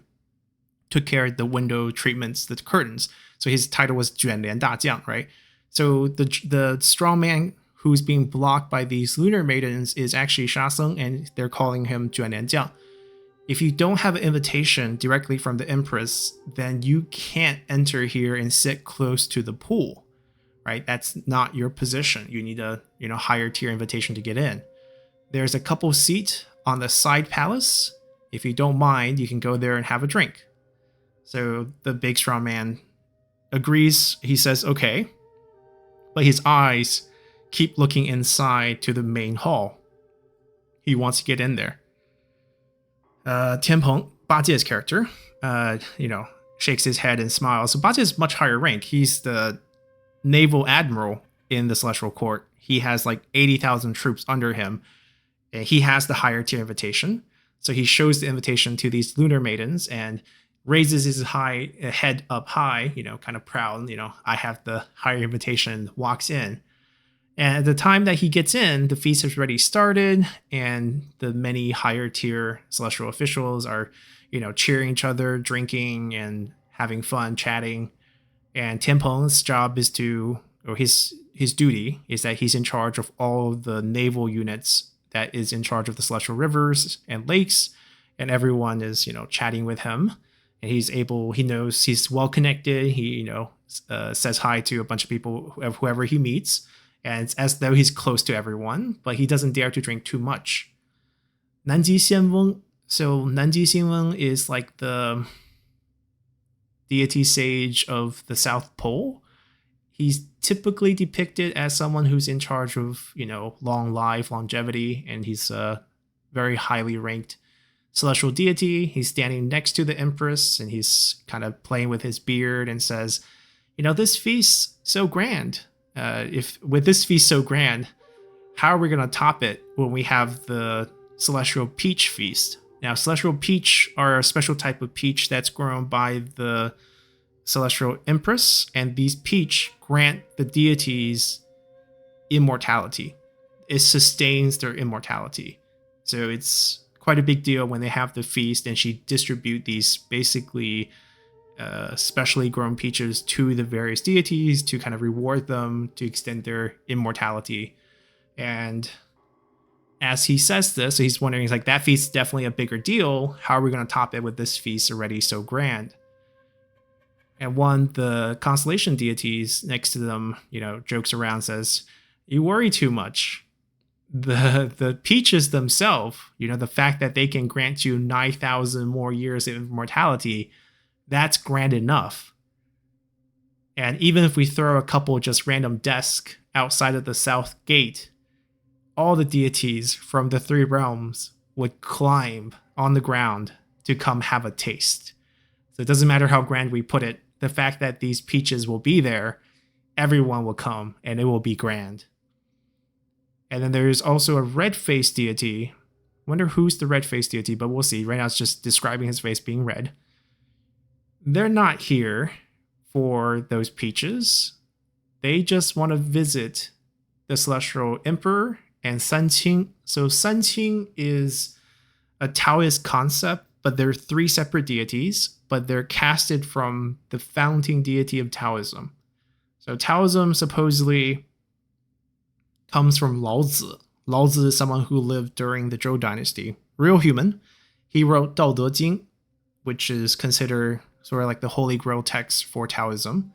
took care of the window treatments, the curtains. So his title was 卷帘大将, right? So the strong man who's being blocked by these lunar maidens is actually Sha Seng, and they're calling him 卷帘将. If you don't have an invitation directly from the empress, then you can't enter here and sit close to the pool, right? That's not your position. You need a higher tier invitation to get in. There's a couple seats on the side palace. If you don't mind, you can go there and have a drink. So the big strong man agrees. He says, okay. But his eyes keep looking inside to the main hall. He wants to get in there. Tianpeng, Bajie's character, shakes his head and smiles. So Bajie is much higher rank. He's the naval admiral in the Celestial Court. He has like 80,000 troops under him. And he has the higher tier invitation. So he shows the invitation to these lunar maidens and raises his head up high, kind of proud, I have the higher invitation, walks in. And at the time that he gets in, the feast has already started, and the many higher tier celestial officials are, cheering each other, drinking, and having fun, chatting. And Tianpeng's job is his duty is that he's in charge of all of the naval units that is in charge of the celestial rivers and lakes, and everyone is, chatting with him. And he knows he's well connected. He, says hi to a bunch of people, whoever he meets. And it's as though he's close to everyone, but he doesn't dare to drink too much. Nanji Xianweng. So Nanji Xianweng is like the deity sage of the South Pole. He's typically depicted as someone who's in charge of, long life, longevity, and he's a very highly ranked celestial deity. He's standing next to the empress, and he's kind of playing with his beard and says, this feast's so grand. With this feast so grand, how are we going to top it when we have the Celestial Peach Feast? Now, Celestial Peach are a special type of peach that's grown by the Celestial Empress, and these peach grant the deities immortality. It sustains their immortality. So it's quite a big deal when they have the feast, and she distribute these basically specially grown peaches to the various deities to kind of reward them, to extend their immortality. And as he says this, he's wondering, he's like, that feast is definitely a bigger deal. How are we going to top it with this feast already so grand? And one, the constellation deities next to them, jokes around, says, you worry too much. The peaches themselves, the fact that they can grant you 9,000 more years of immortality, that's grand enough. And even if we throw a couple just random desks outside of the south gate, all the deities from the three realms would climb on the ground to come have a taste. So it doesn't matter how grand we put it. The fact that these peaches will be there, everyone will come and it will be grand. And then there's also a red-faced deity. Wonder who's the red-faced deity, but we'll see. Right now it's just describing his face being red. They're not here for those peaches. They just want to visit the Celestial Emperor and San Qing. So San Qing is a Taoist concept, but they're three separate deities, but they're casted from the founding deity of Taoism. So Taoism supposedly comes from Lao Tzu. Lao Tzu is someone who lived during the Zhou dynasty, real human. He wrote Dao De Jing, which is considered sort of like the holy grail text for Taoism,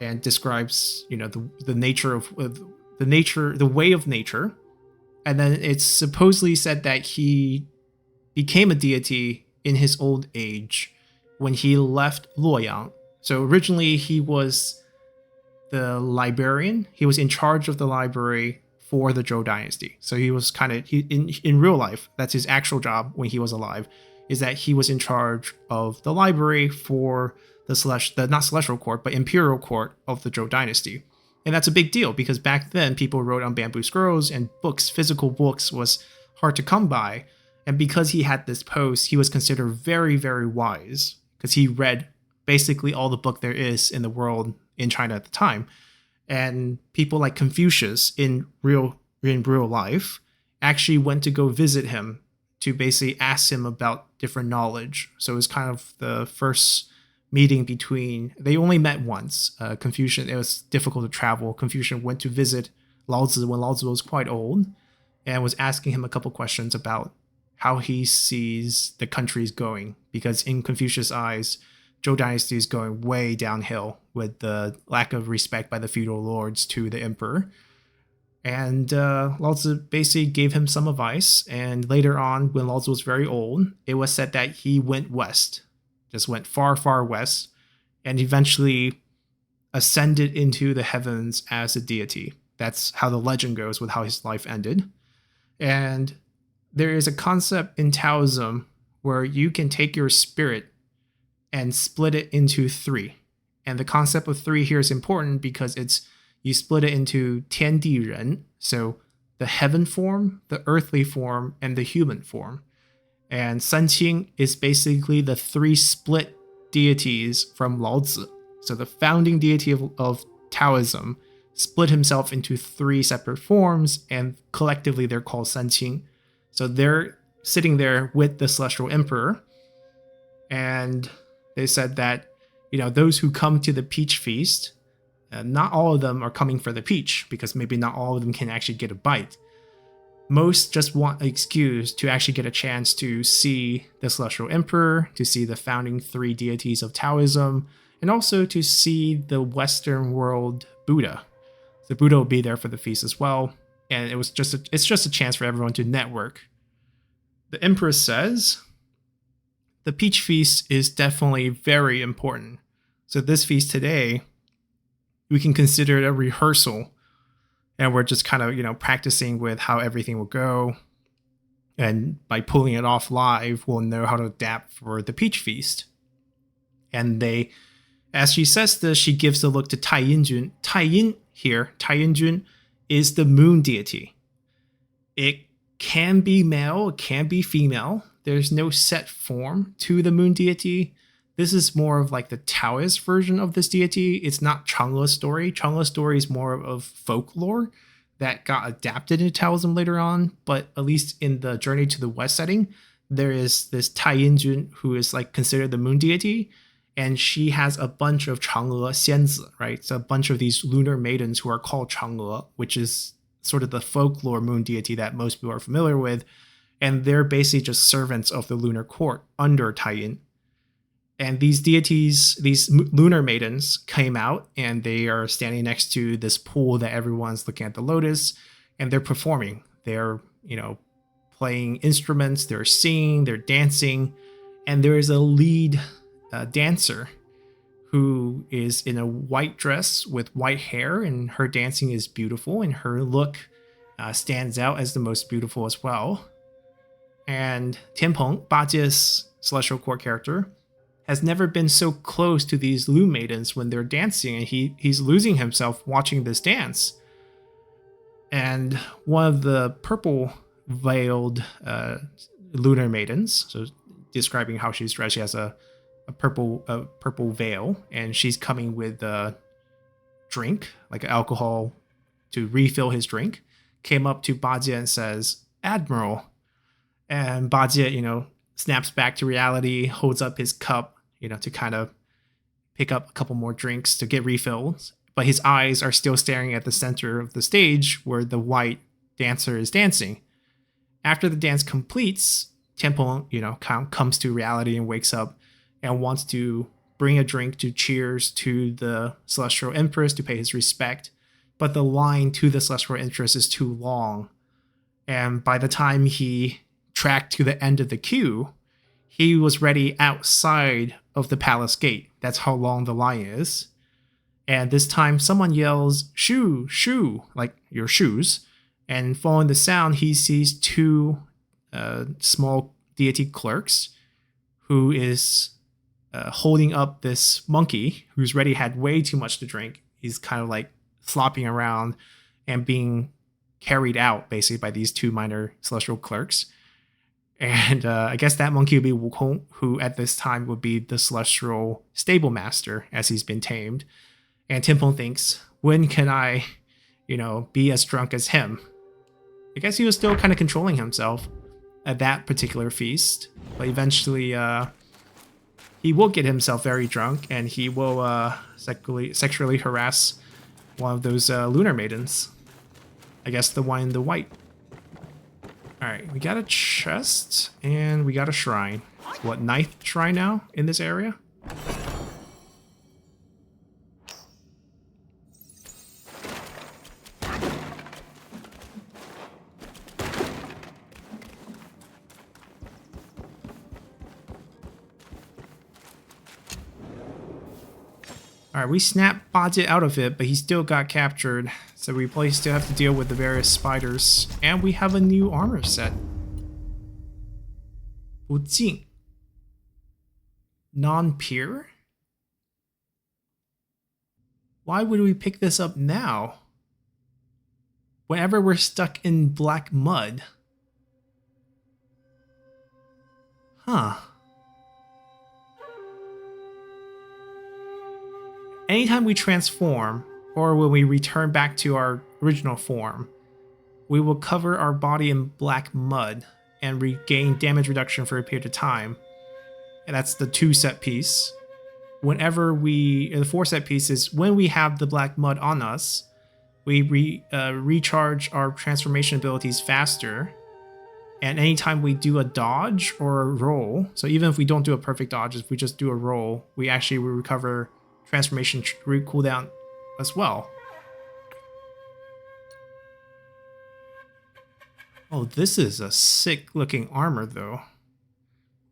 and describes, the nature of the way of nature. And then it's supposedly said that he became a deity in his old age when he left Luoyang. So originally he was the librarian. He was in charge of the library for the Zhou dynasty. So he was in real life, that's his actual job when he was alive, is that he was in charge of the library for the not celestial court, but imperial court of the Zhou dynasty. And that's a big deal because back then people wrote on bamboo scrolls, and physical books was hard to come by. And because he had this post, he was considered very, very wise because he read basically all the book there is in the world in China at the time. And people like Confucius in real life actually went to go visit him to basically ask him about different knowledge. So it was kind of the first meeting between, they only met once. Confucius, it was difficult to travel. Confucius went to visit Lao Tzu when Lao Tzu was quite old and was asking him a couple questions about how he sees the country's going. Because in Confucius' eyes, Zhou dynasty is going way downhill with the lack of respect by the feudal lords to the emperor. And Lao Tzu basically gave him some advice. And later on, when Lao Tzu was very old, it was said that he went west, just went far, far west, and eventually ascended into the heavens as a deity. That's how the legend goes with how his life ended. And there is a concept in Taoism where you can take your spirit and split it into three. And the concept of three here is important because you split it into Tian Di Ren, so the heaven form, the earthly form, and the human form. And San Qing is basically the three split deities from Lao Tzu. So the founding deity of Taoism split himself into three separate forms, and collectively they're called San Qing. So they're sitting there with the Celestial Emperor, and they said that, those who come to the peach feast, not all of them are coming for the peach, because maybe not all of them can actually get a bite. Most just want an excuse to actually get a chance to see the Celestial Emperor, to see the founding three deities of Taoism, and also to see the Western world Buddha. The Buddha will be there for the feast as well, and it's just a chance for everyone to network. The Empress says the peach feast is definitely very important. So this feast today, we can consider it a rehearsal, and we're just kind of, practicing with how everything will go. And by pulling it off live, we'll know how to adapt for the peach feast. And as she says this, she gives a look to Tai Yin-jun. Tai Yin-jun is the moon deity. It can be male, it can be female. There's no set form to the moon deity. This is more of like the Taoist version of this deity. It's not Chang'e's story. Chang'e's story is more of folklore that got adapted into Taoism later on. But at least in the Journey to the West setting, there is this Tai Yin-jun who is like considered the moon deity. And she has a bunch of Chang'e xianzi, right? So a bunch of these lunar maidens who are called Chang'e, which is sort of the folklore moon deity that most people are familiar with. And they're basically just servants of the lunar court under Tai Yin. And these deities, these lunar maidens, came out and they are standing next to this pool that everyone's looking at the lotus, and they're performing. They're, playing instruments, they're singing, they're dancing, and there is a lead dancer who is in a white dress with white hair, and her dancing is beautiful, and her look stands out as the most beautiful as well. And Tianpeng, Bajie's celestial court character, has never been so close to these Lu maidens when they're dancing, and he's losing himself watching this dance. And one of the purple veiled lunar maidens, so describing how she's dressed, she has a purple veil, and she's coming with a drink, like alcohol, to refill his drink, came up to Bajie and says, "Admiral." And Bajie, snaps back to reality, holds up his cup, to kind of pick up a couple more drinks to get refills. But his eyes are still staring at the center of the stage where the white dancer is dancing. After the dance completes, Temple, comes to reality and wakes up and wants to bring a drink to cheers to the Celestial Empress to pay his respect. But the line to the Celestial Empress is too long. And by the time he tracked to the end of the queue, he was ready outside of the palace gate. That's how long the line is. And this time someone yells, "Shoo, shoo," like your shoes. And following the sound, he sees two small deity clerks who is holding up this monkey who's already had way too much to drink. He's kind of like flopping around and being carried out basically by these two minor celestial clerks. And I guess that monkey would be Wukong, who at this time would be the celestial stable master as he's been tamed. And Temple thinks, when can I, be as drunk as him? I guess he was still kind of controlling himself at that particular feast. But eventually, he will get himself very drunk and he will sexually harass one of those lunar maidens. I guess the one in the white. Alright, we got a chest and we got a shrine. What, ninth shrine now in this area? Alright, we snapped Bajie out of it, but he still got captured. So we probably still have to deal with the various spiders. And we have a new armor set. Wukong. Non-peer? Why would we pick this up now? Whenever we're stuck in black mud. Huh. Anytime we transform, or when we return back to our original form, we will cover our body in black mud and regain damage reduction for a period of time. And that's the 2 set piece. Whenever the 4 set piece is when we have the black mud on us, we recharge our transformation abilities faster. And anytime we do a dodge or a roll, so even if we don't do a perfect dodge, if we just do a roll, we actually will recover transformation cooldown as well. Oh, this is a sick looking armor though.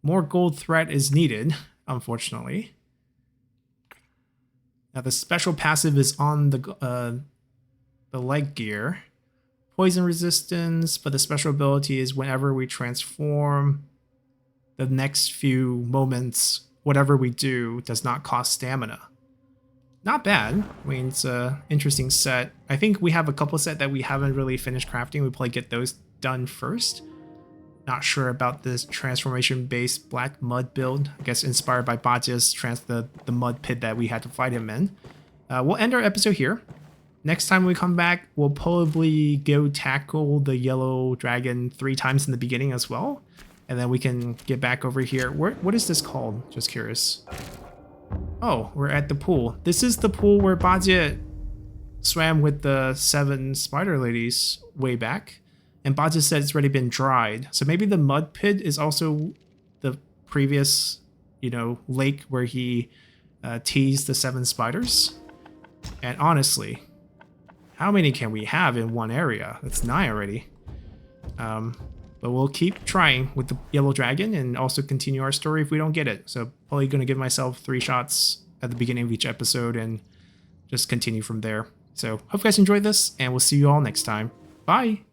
More gold thread is needed, unfortunately. Now the special passive is on the leg gear. Poison resistance, but the special ability is whenever we transform, the next few moments, whatever we do does not cost stamina. Not bad. I mean, it's an interesting set. I think we have a couple set that we haven't really finished crafting. We'll probably get those done first. Not sure about this transformation-based black mud build. I guess inspired by Bajie's the mud pit that we had to fight him in. We'll end our episode here. Next time we come back, we'll probably go tackle the yellow dragon 3 times in the beginning as well. And then we can get back over here. What is this called? Just curious. Oh, we're at the pool. This is the pool where Bajie swam with the 7 spider ladies way back. And Bajie said it's already been dried. So maybe the mud pit is also the previous, lake where he teased the 7 spiders. And honestly, how many can we have in one area? That's 9 already. But we'll keep trying with the yellow dragon and also continue our story if we don't get it. So probably going to give myself 3 shots at the beginning of each episode and just continue from there. So hope you guys enjoyed this, and we'll see you all next time. Bye!